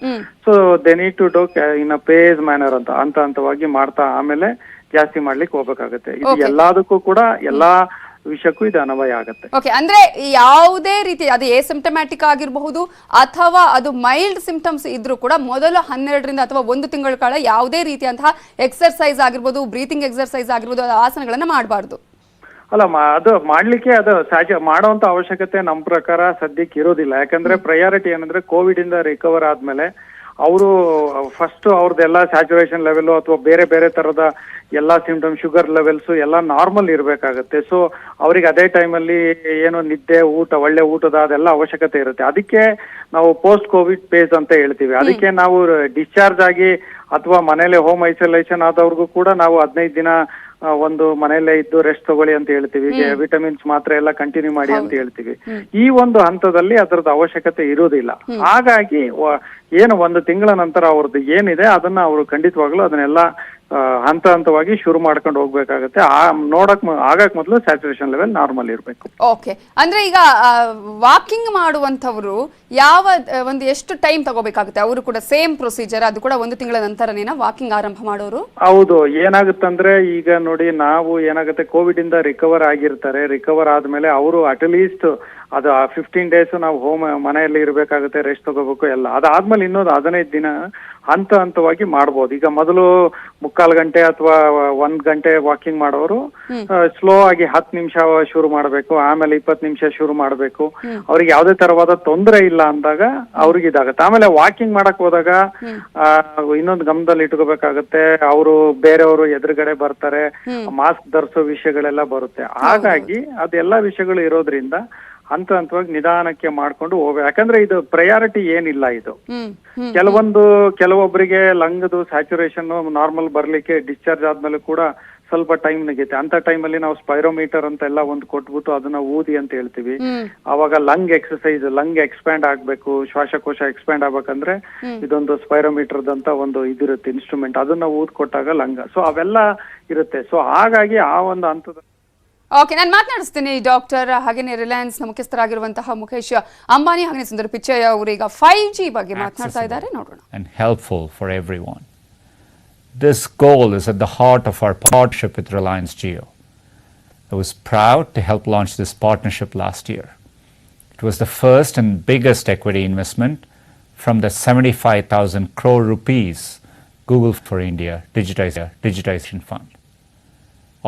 So they need to do in a pace manner ಅಂತ ಹಂತವಾಗಿ ಮಾಡ್ತಾ ಆಮೇಲೆ ಜಾಸ್ತಿ ಮಾಡ್ಲಿಕ್ಕೆ ಹೋಗ್ಬೇಕಾಗತ್ತೆ. ಇದು ಎಲ್ಲದಕ್ಕೂ ಕೂಡ ಎಲ್ಲಾ ವಿಷಯಕ್ಕೂ ಇದು ಅನ್ವಯ ಆಗುತ್ತೆ. ಓಕೆ, ಅಂದ್ರೆ ಯಾವುದೇ ರೀತಿ ಅದು ಎಸಿಂಪ್ಟಮ್ಯಾಟಿಕ್ ಆಗಿರಬಹುದು ಅಥವಾ ಅದು ಮೈಲ್ಡ್ ಸಿಂಪ್ಟಮ್ಸ್ ಇದ್ರೂ ಕೂಡ ಮೊದಲ 12ರಿಂದ ಅಥವಾ 1 ತಿಂಗಳ ಕಾಲ ಯಾವುದೇ ರೀತಿಯಂತಹ ಎಕ್ಸರ್ಸೈಸ್ ಆಗಿರ್ಬೋದು, ಬ್ರೀತಿಂಗ್ ಎಕ್ಸರ್ಸೈಸ್ ಆಗಿರ್ಬೋದು, ಆಸನಗಳನ್ನ ಮಾಡಬಾರ್ದು. ಅಲ್ಲ, ಅದು ಮಾಡ್ಲಿಕ್ಕೆ ಅದು ಸಹಜ ಮಾಡುವಂತ ಅವಶ್ಯಕತೆ ನಮ್ಮ ಪ್ರಕಾರ ಸದ್ಯಕ್ಕೆ ಇರೋದಿಲ್ಲ. ಯಾಕಂದ್ರೆ ಪ್ರಯಾರಿಟಿ ಏನಂದ್ರೆ ಕೋವಿಡ್ ಇಂದ ರಿಕವರ್ ಆದ್ಮೇಲೆ ಅವರು ಫಸ್ಟ್ ಅವ್ರದ್ದೆಲ್ಲ ಸ್ಯಾಚುರೇಷನ್ ಲೆವೆಲ್ ಅಥವಾ ಬೇರೆ ಬೇರೆ ತರದ ಎಲ್ಲಾ ಸಿಂಪ್ಟಮ್, ಶುಗರ್ ಲೆವೆಲ್ಸ್ ಎಲ್ಲ ನಾರ್ಮಲ್ ಇರ್ಬೇಕಾಗತ್ತೆ. ಸೊ ಅವ್ರಿಗೆ ಅದೇ ಟೈಮಲ್ಲಿ ಏನು ನಿದ್ದೆ, ಒಳ್ಳೆ ಊಟದ ಅದೆಲ್ಲ ಅವಶ್ಯಕತೆ ಇರುತ್ತೆ. ಅದಕ್ಕೆ ನಾವು ಪೋಸ್ಟ್ ಕೋವಿಡ್ ಫೇಸ್ ಅಂತ ಹೇಳ್ತೀವಿ. ಅದಕ್ಕೆ ನಾವು ಡಿಸ್ಚಾರ್ಜ್ ಆಗಿ ಅಥವಾ ಮನೇಲೆ ಹೋಮ್ ಐಸೋಲೇಷನ್ ಆದವ್ರಿಗೂ ಕೂಡ ನಾವು 15 ದಿನ ಒಂದು ಮನೆಯಲ್ಲೇ ಇದ್ದು ರೆಸ್ಟ್ ತಗೊಳ್ಳಿ ಅಂತ ಹೇಳ್ತೀವಿ. ವಿಟಮಿನ್ಸ್ ಮಾತ್ರ ಎಲ್ಲ ಕಂಟಿನ್ಯೂ ಮಾಡಿ ಅಂತ ಹೇಳ್ತೀವಿ. ಈ ಒಂದು ಹಂತದಲ್ಲಿ ಅದರದ ಅವಶ್ಯಕತೆ ಇರುವುದಿಲ್ಲ. ಹಾಗಾಗಿ ಏನು 1 ತಿಂಗಳ ನಂತರ ಅವ್ರದ್ದು ಏನಿದೆ ಅದನ್ನ ಅವರು ಖಂಡಿತವಾಗ್ಲೂ ಅದನ್ನೆಲ್ಲ ಹಂತವಾಗಿ ಶುರು ಮಾಡ್ಕೊಂಡು ಹೋಗ್ಬೇಕಾಗತ್ತೆ. ಆಗಕ್ ಮೊದಲು ಸ್ಯಾಚುರೇಷನ್ ಲೆವೆಲ್ ನಾರ್ಮಲ್ ಇರಬೇಕು. ಓಕೆ, ಅಂದ್ರೆ ಈಗ ವಾಕಿಂಗ್ ಮಾಡುವಂತವ್ರು ಯಾವ ಒಂದು ಎಷ್ಟು ಟೈಮ್ ತಗೋಬೇಕಾಗುತ್ತೆ? ಅವರು ಕೂಡ ಸೇಮ್ ಪ್ರೊಸೀಜರ್, ಅದು ಕೂಡ 1 ತಿಂಗಳ ನಂತರನೇನಾ ವಾಕಿಂಗ್ ಆರಂಭ ಮಾಡೋರು? ಹೌದು. ಏನಾಗುತ್ತಂದ್ರೆ ಈಗ ನೋಡಿ, ನಾವು ಏನಾಗುತ್ತೆ, ಕೋವಿಡ್ ಇಂದ ರಿಕವರ್ ಆಗಿರ್ತಾರೆ. ರಿಕವರ್ ಆದ್ಮೇಲೆ ಅವರು ಅಟ್ಲೀಸ್ಟ್ ಅದು 15 ಡೇಸ್ ನಾವು ಮನೆಯಲ್ಲಿ ಇರ್ಬೇಕಾಗುತ್ತೆ, ರೆಸ್ಟ್ ತಗೋಬೇಕು ಎಲ್ಲ. ಅದಾದ್ಮೇಲೆ ಇನ್ನೊಂದು 15 ದಿನ ಹಂತವಾಗಿ ಮಾಡ್ಬೋದು. ಈಗ ಮೊದಲು 3/4 ಗಂಟೆ ಅಥವಾ 1 ಗಂಟೆ ವಾಕಿಂಗ್ ಮಾಡೋರು ಸ್ಲೋ ಆಗಿ 10 ನಿಮಿಷ ಶುರು ಮಾಡಬೇಕು, ಆಮೇಲೆ 20 ನಿಮಿಷ ಶುರು ಮಾಡಬೇಕು. ಅವ್ರಿಗೆ ಯಾವುದೇ ತರವಾದ ತೊಂದರೆ ಇಲ್ಲ ಅಂದಾಗ ಅವ್ರಿಗೆ ಇದಾಗತ್ತೆ. ಆಮೇಲೆ ವಾಕಿಂಗ್ ಮಾಡಕ್ ಹೋದಾಗ ಇನ್ನೊಂದು ಗಮನದಲ್ಲಿ ಇಟ್ಕೋಬೇಕಾಗತ್ತೆ, ಅವರು ಬೇರೆಯವರು ಎದುರುಗಡೆ ಬರ್ತಾರೆ, ಮಾಸ್ಕ್ ಧರಿಸೋ ವಿಷಯಗಳೆಲ್ಲ ಬರುತ್ತೆ. ಹಾಗಾಗಿ ಅದೆಲ್ಲ ವಿಷಯಗಳು ಇರೋದ್ರಿಂದ ಹಂತವಾಗಿ ನಿಧಾನಕ್ಕೆ ಮಾಡ್ಕೊಂಡು ಹೋಗ್ಬೇಕು. ಯಾಕಂದ್ರೆ ಇದು ಪ್ರಯಾರಿಟಿ ಏನಿಲ್ಲ. ಇದು ಕೆಲವೊಬ್ಬರಿಗೆ ಲಂಗ್ದು ಸ್ಯಾಚುರೇಷನ್ ನಾರ್ಮಲ್ ಬರ್ಲಿಕ್ಕೆ ಡಿಸ್ಚಾರ್ಜ್ ಆದ್ಮೇಲೆ ಕೂಡ ಸ್ವಲ್ಪ ಟೈಮ್ ನೆಗೆಯುತ್ತೆ. ಅಂತ ಟೈಮಲ್ಲಿ ನಾವು ಸ್ಪೈರೋಮೀಟರ್ ಅಂತ ಎಲ್ಲ ಒಂದು ಕೊಟ್ಬಿಟ್ಟು ಅದನ್ನ ಊದಿ ಅಂತ ಹೇಳ್ತೀವಿ. ಅವಾಗ ಲಂಗ್ ಎಕ್ಸರ್ಸೈಸ್, ಲಂಗ್ ಎಕ್ಸ್ಪ್ಯಾಂಡ್ ಆಗ್ಬೇಕು, ಶ್ವಾಸಕೋಶ ಎಕ್ಸ್ಪ್ಯಾಂಡ್ ಆಗ್ಬೇಕಂದ್ರೆ ಇದೊಂದು ಸ್ಪೈರೋಮೀಟರ್ ಅಂತ ಒಂದು ಇದಿರುತ್ತೆ ಇನ್ಸ್ಟ್ರೂಮೆಂಟ್, ಅದನ್ನ ಊದ್ ಕೊಟ್ಟಾಗ ಲಂಗ್. ಸೊ ಅವೆಲ್ಲ ಇರುತ್ತೆ. ಸೊ ಹಾಗಾಗಿ ಆ ಒಂದು ಹಂತದ ಓಕೆ, ನಾನು ಮಾತನಾಡಿಸ್ತೀನಿ ಡಾಕ್ಟರ್. ಹಾಗೇನೆ ರಿಲಯನ್ಸ್ ಮುಖ್ಯಸ್ಥರಾಗಿರುವಂತಹ ಮುಖೇಶ್ ಅಂಬಾನಿ ಹಾಗೆ ಸುಂದರ್ ಪಿಚ್ಚೈ ಅವರು ಈಗ 5G ಬಗ್ಗೆ ಮಾತನಾಡ್ತಾ ಇದ್ದಾರೆ, ನೋಡೋಣ. And helpful for everyone. This goal is at the heart of our partnership with Reliance Jio. I was proud to help launch this partnership last year. It was the first and biggest equity investment from the 75,000 crore rupees Google for India Digitization Fund.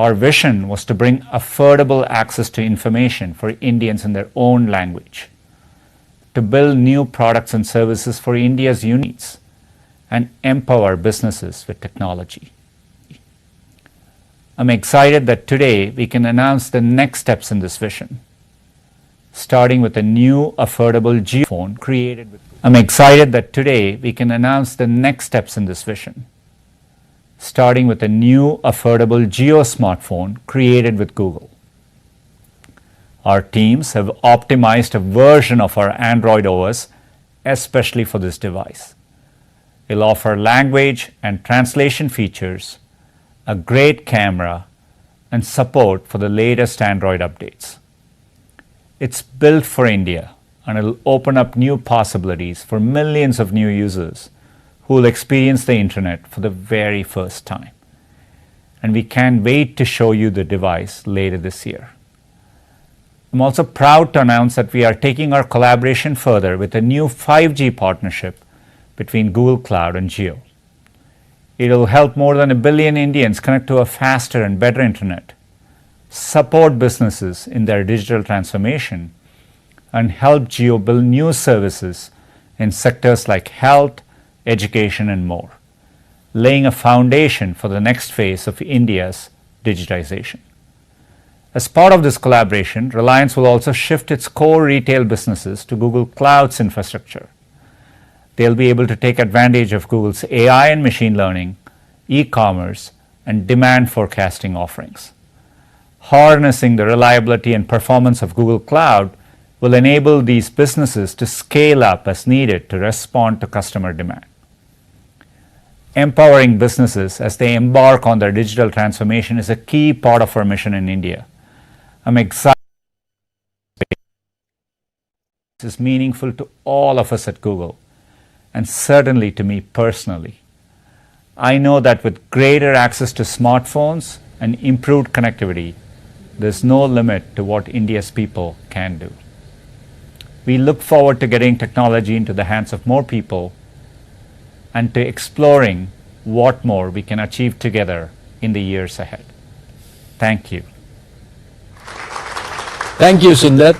Our vision was to bring affordable access to information for Indians in their own language, to build new products and services for India's needs, and empower businesses with technology. I'm excited that today we can announce the next steps in this vision, starting with a new affordable Jio phone created with Google. I'm excited that today we can announce the next steps in this vision, starting with a new affordable Jio smartphone created with Google. Our teams have optimized a version of our Android OS especially for this device. It'll offer language and translation features, a great camera, and support for the latest Android updates. It's built for India, and it'll open up new possibilities for millions of new users who will experience the internet for the very first time. And we can't wait to show you the device later this year. I'm also proud to announce that we are taking our collaboration further with a new 5G partnership between Google Cloud and Jio. It will help more than 1 billion Indians connect to a faster and better internet, support businesses in their digital transformation, and help Jio build new services in sectors like health, education, and more, laying a foundation for the next phase of India's digitization. As part of this collaboration, Reliance will also shift its core retail businesses to Google Cloud's infrastructure. They'll be able to take advantage of Google's AI and machine learning, e-commerce, and demand forecasting offerings. Harnessing the reliability and performance of Google Cloud will enable these businesses to scale up as needed to respond to customer demand. Empowering businesses as they embark on their digital transformation is a key part of our mission in India. I'm excited. This is meaningful to all of us at Google, and certainly to me personally. I know that with greater access to smartphones and improved connectivity, there's no limit to what India's people can do. We look forward to getting technology into the hands of more people and to exploring what more we can achieve together in the years ahead. Thank you. Thank you, Sundar.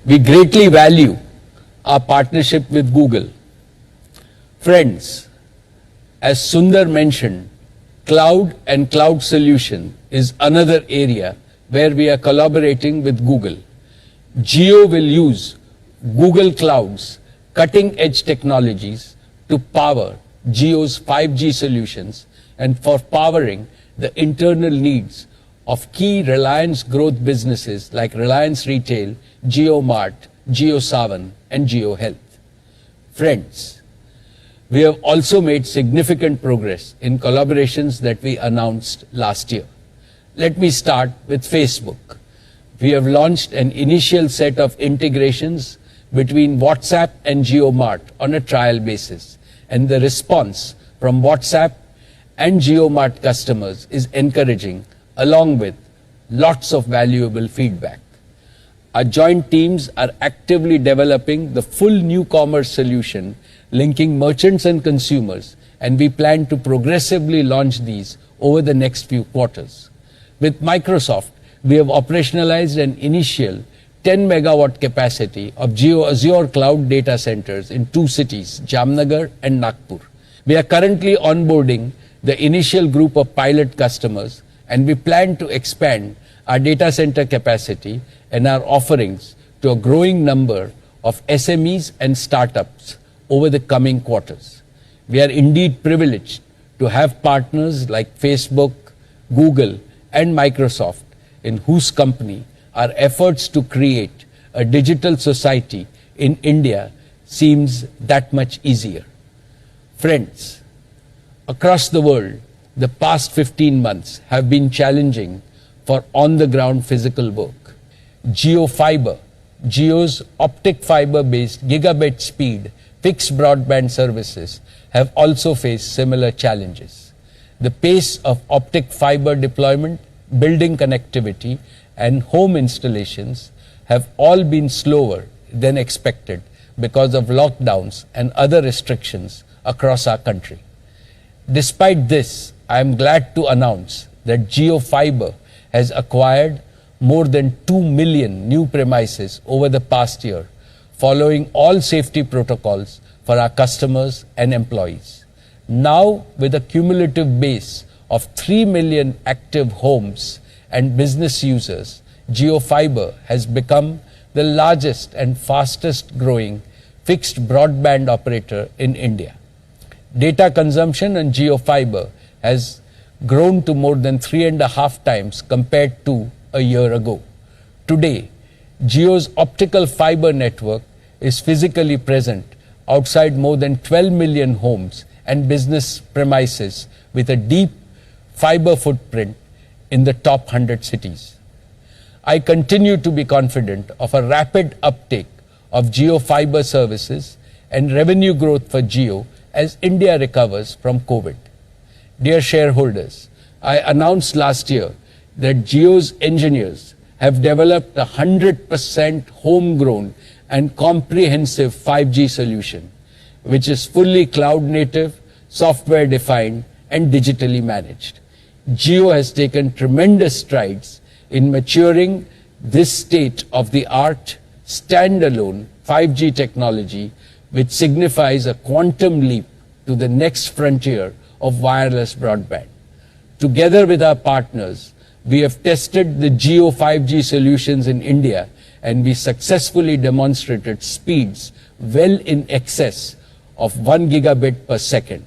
We greatly value our partnership with Google. Friends, as Sundar mentioned, cloud and cloud solution is another area where we are collaborating with Google. Jio will use Google Cloud's cutting-edge technologies to power Jio's 5G solutions and for powering the internal needs of key Reliance growth businesses like Reliance Retail, JioMart, JioSaavn, and JioHealth. Friends, we have also made significant progress in collaborations that we announced last year. Let me start with Facebook. We have launched an initial set of integrations between WhatsApp and JioMart on a trial basis, and the response from WhatsApp and JioMart customers is encouraging, along with lots of valuable feedback. Our joint teams are actively developing the full new commerce solution linking merchants and consumers, and we plan to progressively launch these over the next few quarters. With Microsoft, we have operationalized an initial 10 megawatt capacity of Jio Azure cloud data centers in 2 cities, Jamnagar and Nagpur. We are currently onboarding the initial group of pilot customers, and we plan to expand our data center capacity and our offerings to a growing number of SMEs and startups over the coming quarters. We are indeed privileged to have partners like Facebook, Google, and Microsoft, in whose company our efforts to create a digital society in India seems that much easier. Friends, across the world, the past 15 months have been challenging for on-the-ground physical work. JioFiber, Jio's optic fiber-based gigabit speed fixed broadband services have also faced similar challenges. The pace of optic fiber deployment, building connectivity, and home installations have all been slower than expected because of lockdowns and other restrictions across our country. Despite this, I am glad to announce that JioFiber has acquired more than 2 million new premises over the past year, following all safety protocols for our customers and employees. Now, with a cumulative base of 3 million active homes and business users, JioFiber has become the largest and fastest growing fixed broadband operator in India. Data consumption on JioFiber has grown to more than 3.5 times compared to a year ago. Today, Jio's optical fiber network is physically present outside more than 12 million homes and business premises with a deep fiber footprint in the top 100 cities. I continue to be confident of a rapid uptake of JioFiber services and revenue growth for Jio as India recovers from COVID. Dear shareholders, I announced last year that Jio's engineers have developed a 100% homegrown and comprehensive 5G solution, which is fully cloud native, software defined, and digitally managed. Jio has taken tremendous strides in maturing this state-of-the-art standalone 5G technology, which signifies a quantum leap to the next frontier of wireless broadband. Together with our partners, we have tested the Jio 5G solutions in India, and we successfully demonstrated speeds well in excess of 1 gigabit per second.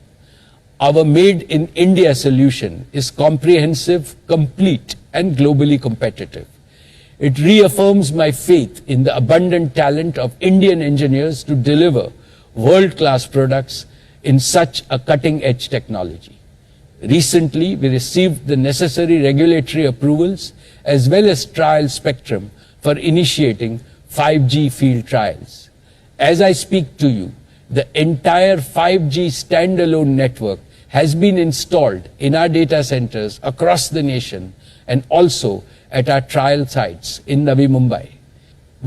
Our Made in India solution is comprehensive, complete, and globally competitive. It reaffirms my faith in the abundant talent of Indian engineers to deliver world-class products in such a cutting-edge technology. Recently, we received the necessary regulatory approvals as well as trial spectrum for initiating 5G field trials. As I speak to you, the entire 5G standalone network has been installed in our data centers across the nation and also at our trial sites in Navi Mumbai.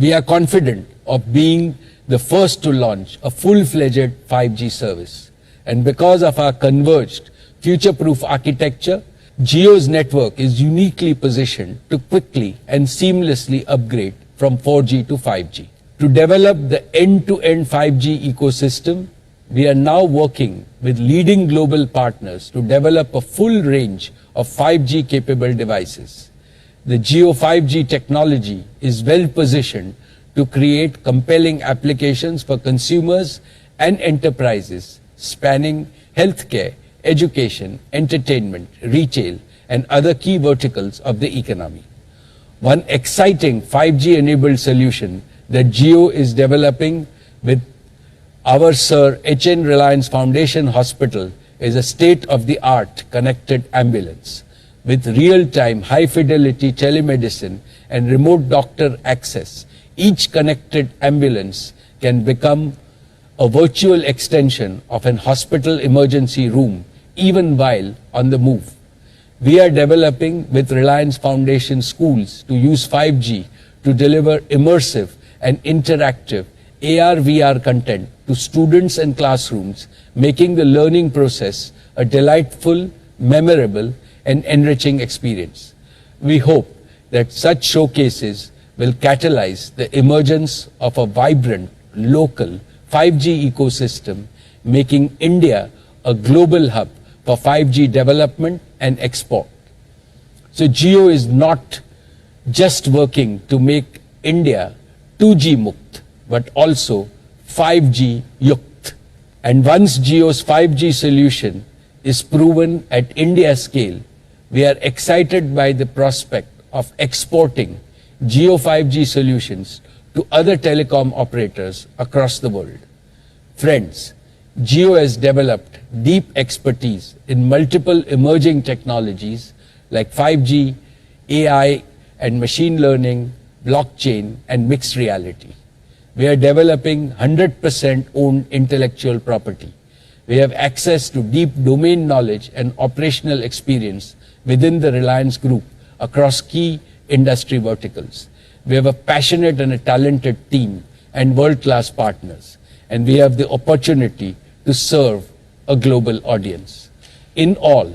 We are confident of being the first to launch a full-fledged 5G service. And because of our converged, future-proof architecture, Jio's network is uniquely positioned to quickly and seamlessly upgrade from 4G to 5G. To develop the end-to-end 5G ecosystem, we are now working with leading global partners to develop a full range of 5G capable devices. The Jio 5G technology is well positioned to create compelling applications for consumers and enterprises spanning healthcare, education, entertainment, retail, and other key verticals of the economy. One exciting 5G-enabled solution that Jio is developing with our Sir H.N. Reliance Foundation Hospital is a state-of-the-art connected ambulance. With real-time, high-fidelity telemedicine and remote doctor access, each connected ambulance can become a virtual extension of an hospital emergency room, even while on the move. We are developing with Reliance Foundation schools to use 5G to deliver immersive and interactive AR/VR content to students and classrooms, making the learning process a delightful, memorable, and enriching experience. We hope that such showcases will catalyze the emergence of a vibrant, local 5G ecosystem, making India a global hub for 5G development and export. So Jio is not just working to make India 2G Mukt, but also 5G Yukt. And once Jio's 5G solution is proven at India scale, we are excited by the prospect of exporting Jio 5G solutions to other telecom operators across the world. Friends, Jio has developed deep expertise in multiple emerging technologies like 5G, AI and machine learning, blockchain and mixed reality. We are developing 100% owned intellectual property. We have access to deep domain knowledge and operational experience within the Reliance Group across key industry verticals. We have a passionate and a talented team and world-class partners, and we have the opportunity to serve a global audience. In all,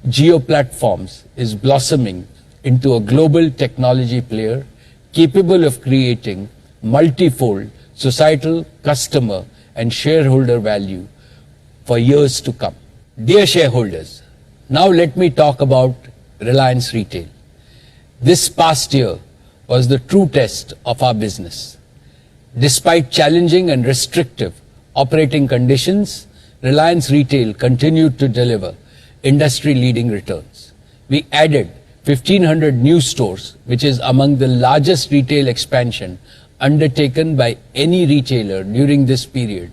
Jio Platforms is blossoming into a global technology player capable of creating multifold societal, customer, and shareholder value for years to come. Dear shareholders, now let me talk about Reliance Retail. This past year was the true test of our business. Despite challenging and restrictive operating conditions, Reliance Retail continued to deliver industry-leading returns. We added 1,500 new stores, which is among the largest retail expansion undertaken by any retailer during this period.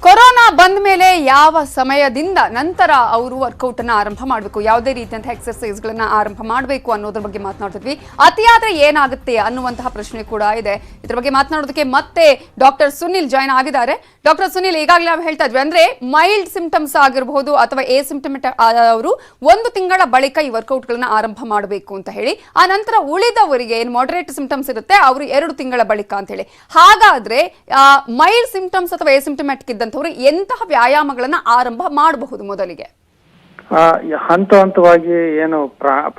Corona ಬಂದ ಮೇಲೆ ಯಾವ ಸಮಯದಿಂದ ನಂತರ ಅವರು workout ಅನ್ನ ಆರಂಭ ಮಾಡಬೇಕು, ಯಾವುದೇ ರೀತಿಯಂತಹ ಎಕ್ಸರ್ಸೈಸ್ ಗಳನ್ನ ಆರಂಭ ಮಾಡಬೇಕು ಅನ್ನೋದ್ರ ಬಗ್ಗೆ ಮಾತನಾಡ್ತಿದ್ವಿ. ಅತಿಯಾದ್ರೆ ಏನಾಗುತ್ತೆ ಅನ್ನುವಂತಹ ಪ್ರಶ್ನೆ ಕೂಡ ಇದೆ. ಇದ್ರ ಬಗ್ಗೆ ಮಾತನಾಡೋದಕ್ಕೆ ಮತ್ತೆ ಡಾಕ್ಟರ್ ಸುನಿಲ್ ಜಾಯ್ನ್ ಆಗಿದ್ದಾರೆ. ಡಾಕ್ಟರ್ ಸುನಿಲ್, ಈಗಾಗಲೇ ನಾವು ಹೇಳ್ತಾ ಇದ್ವಿ, ಅಂದ್ರೆ ಮೈಲ್ಡ್ ಸಿಂಪ್ಟಮ್ಸ್ ಆಗಿರಬಹುದು ಅಥವಾ ಎಸಿಂಪ್ಟಮೆಟಿಕ್ ಅವರು 1 ತಿಂಗಳ ಬಳಿಕ ಈ ವರ್ಕೌಟ್ ಗಳನ್ನ ಆರಂಭ ಮಾಡಬೇಕು ಅಂತ ಹೇಳಿ, ಆ ನಂತರ ಉಳಿದವರಿಗೆ ಏನು ಮಾಡರೇಟ್ ಸಿಂಪ್ಟಮ್ಸ್ ಇರುತ್ತೆ ಅವರು 2 ತಿಂಗಳ ಬಳಿಕ ಅಂತ ಹೇಳಿ. ಹಾಗಾದ್ರೆ ಮೈಲ್ಡ್ ಸಿಂಪ್ಟಮ್ಸ್ ಅಥವಾ ಎಸಿಂಪ್ಟಮೆಟಿಕ್ ಇದ್ದಂತ ಎಂತಹ ವ್ಯಾಯಾಮಗಳನ್ನ ಆರಂಭ ಮಾಡಬಹುದು? ಮೊದಲಿಗೆ ಹಂತವಾಗಿ ಏನು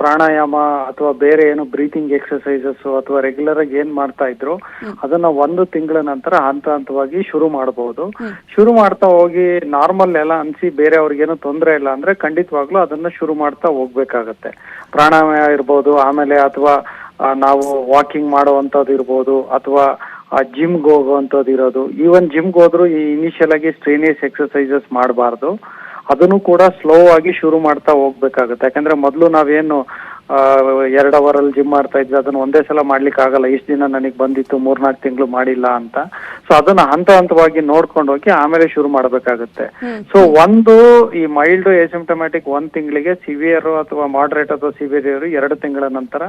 ಪ್ರಾಣಾಯಾಮ ಅಥವಾ ಬೇರೆ ಏನು ಬ್ರೀತಿಂಗ್ ಎಕ್ಸರ್ಸೈಸಸ್ ಅಥವಾ ರೆಗ್ಯುಲರ್ ಆಗಿ ಏನ್ ಮಾಡ್ತಾ ಇದ್ರು ಅದನ್ನ 1 ತಿಂಗಳ ನಂತರ ಹಂತವಾಗಿ ಶುರು ಮಾಡಬಹುದು. ಶುರು ಮಾಡ್ತಾ ಹೋಗಿ ನಾರ್ಮಲ್ ಎಲ್ಲ ಅನ್ಸಿ ಬೇರೆ ಅವ್ರಿಗೇನು ತೊಂದರೆ ಇಲ್ಲ ಅಂದ್ರೆ ಖಂಡಿತವಾಗ್ಲೂ ಅದನ್ನ ಶುರು ಮಾಡ್ತಾ ಹೋಗ್ಬೇಕಾಗತ್ತೆ. ಪ್ರಾಣಾಯಾಮ ಇರ್ಬೋದು, ಆಮೇಲೆ ಅಥವಾ ನಾವು ವಾಕಿಂಗ್ ಮಾಡುವಂತದ್ದು ಇರ್ಬೋದು, ಅಥವಾ ಜಿಮ್ಗೆ ಹೋಗುವಂಥದ್ದು ಇರೋದು. ಈವನ್ ಜಿಮ್ಗೆ ಹೋದ್ರು ಈ ಇನಿಷಿಯಲ್ ಆಗಿ ಸ್ಟ್ರೇನಿಯಸ್ ಎಕ್ಸರ್ಸೈಸಸ್ ಮಾಡಬಾರ್ದು. ಅದನ್ನು ಕೂಡ ಸ್ಲೋ ಆಗಿ ಶುರು ಮಾಡ್ತಾ ಹೋಗ್ಬೇಕಾಗುತ್ತೆ. ಯಾಕಂದ್ರೆ ಮೊದಲು ನಾವೇನು 2 ಅವರಲ್ಲಿ ಜಿಮ್ ಮಾಡ್ತಾ ಇದ್ವಿ, ಅದನ್ನ ಒಂದೇ ಸಲ ಮಾಡ್ಲಿಕ್ಕೆ ಆಗಲ್ಲ, ಇಷ್ಟು ದಿನ ನನಗೆ ಬಂದಿತ್ತು 3-4 ತಿಂಗಳು ಮಾಡಿಲ್ಲ ಅಂತ. ಸೊ ಅದನ್ನ ಹಂತ ಹಂತವಾಗಿ ನೋಡ್ಕೊಂಡು ಹೋಗಿ ಆಮೇಲೆ ಶುರು ಮಾಡ್ಬೇಕಾಗುತ್ತೆ. ಸೊ ಒಂದು ಈ ಮೈಲ್ಡ್ ಎಸಿಂಪ್ಟಮ್ಯಾಟಿಕ್ 1 ತಿಂಗಳಿಗೆ, ಸಿವಿಯರ್ ಅಥವಾ ಮಾಡರೇಟ್ ಅಥವಾ ಸಿವಿಯರ್ 2 ತಿಂಗಳ ನಂತರ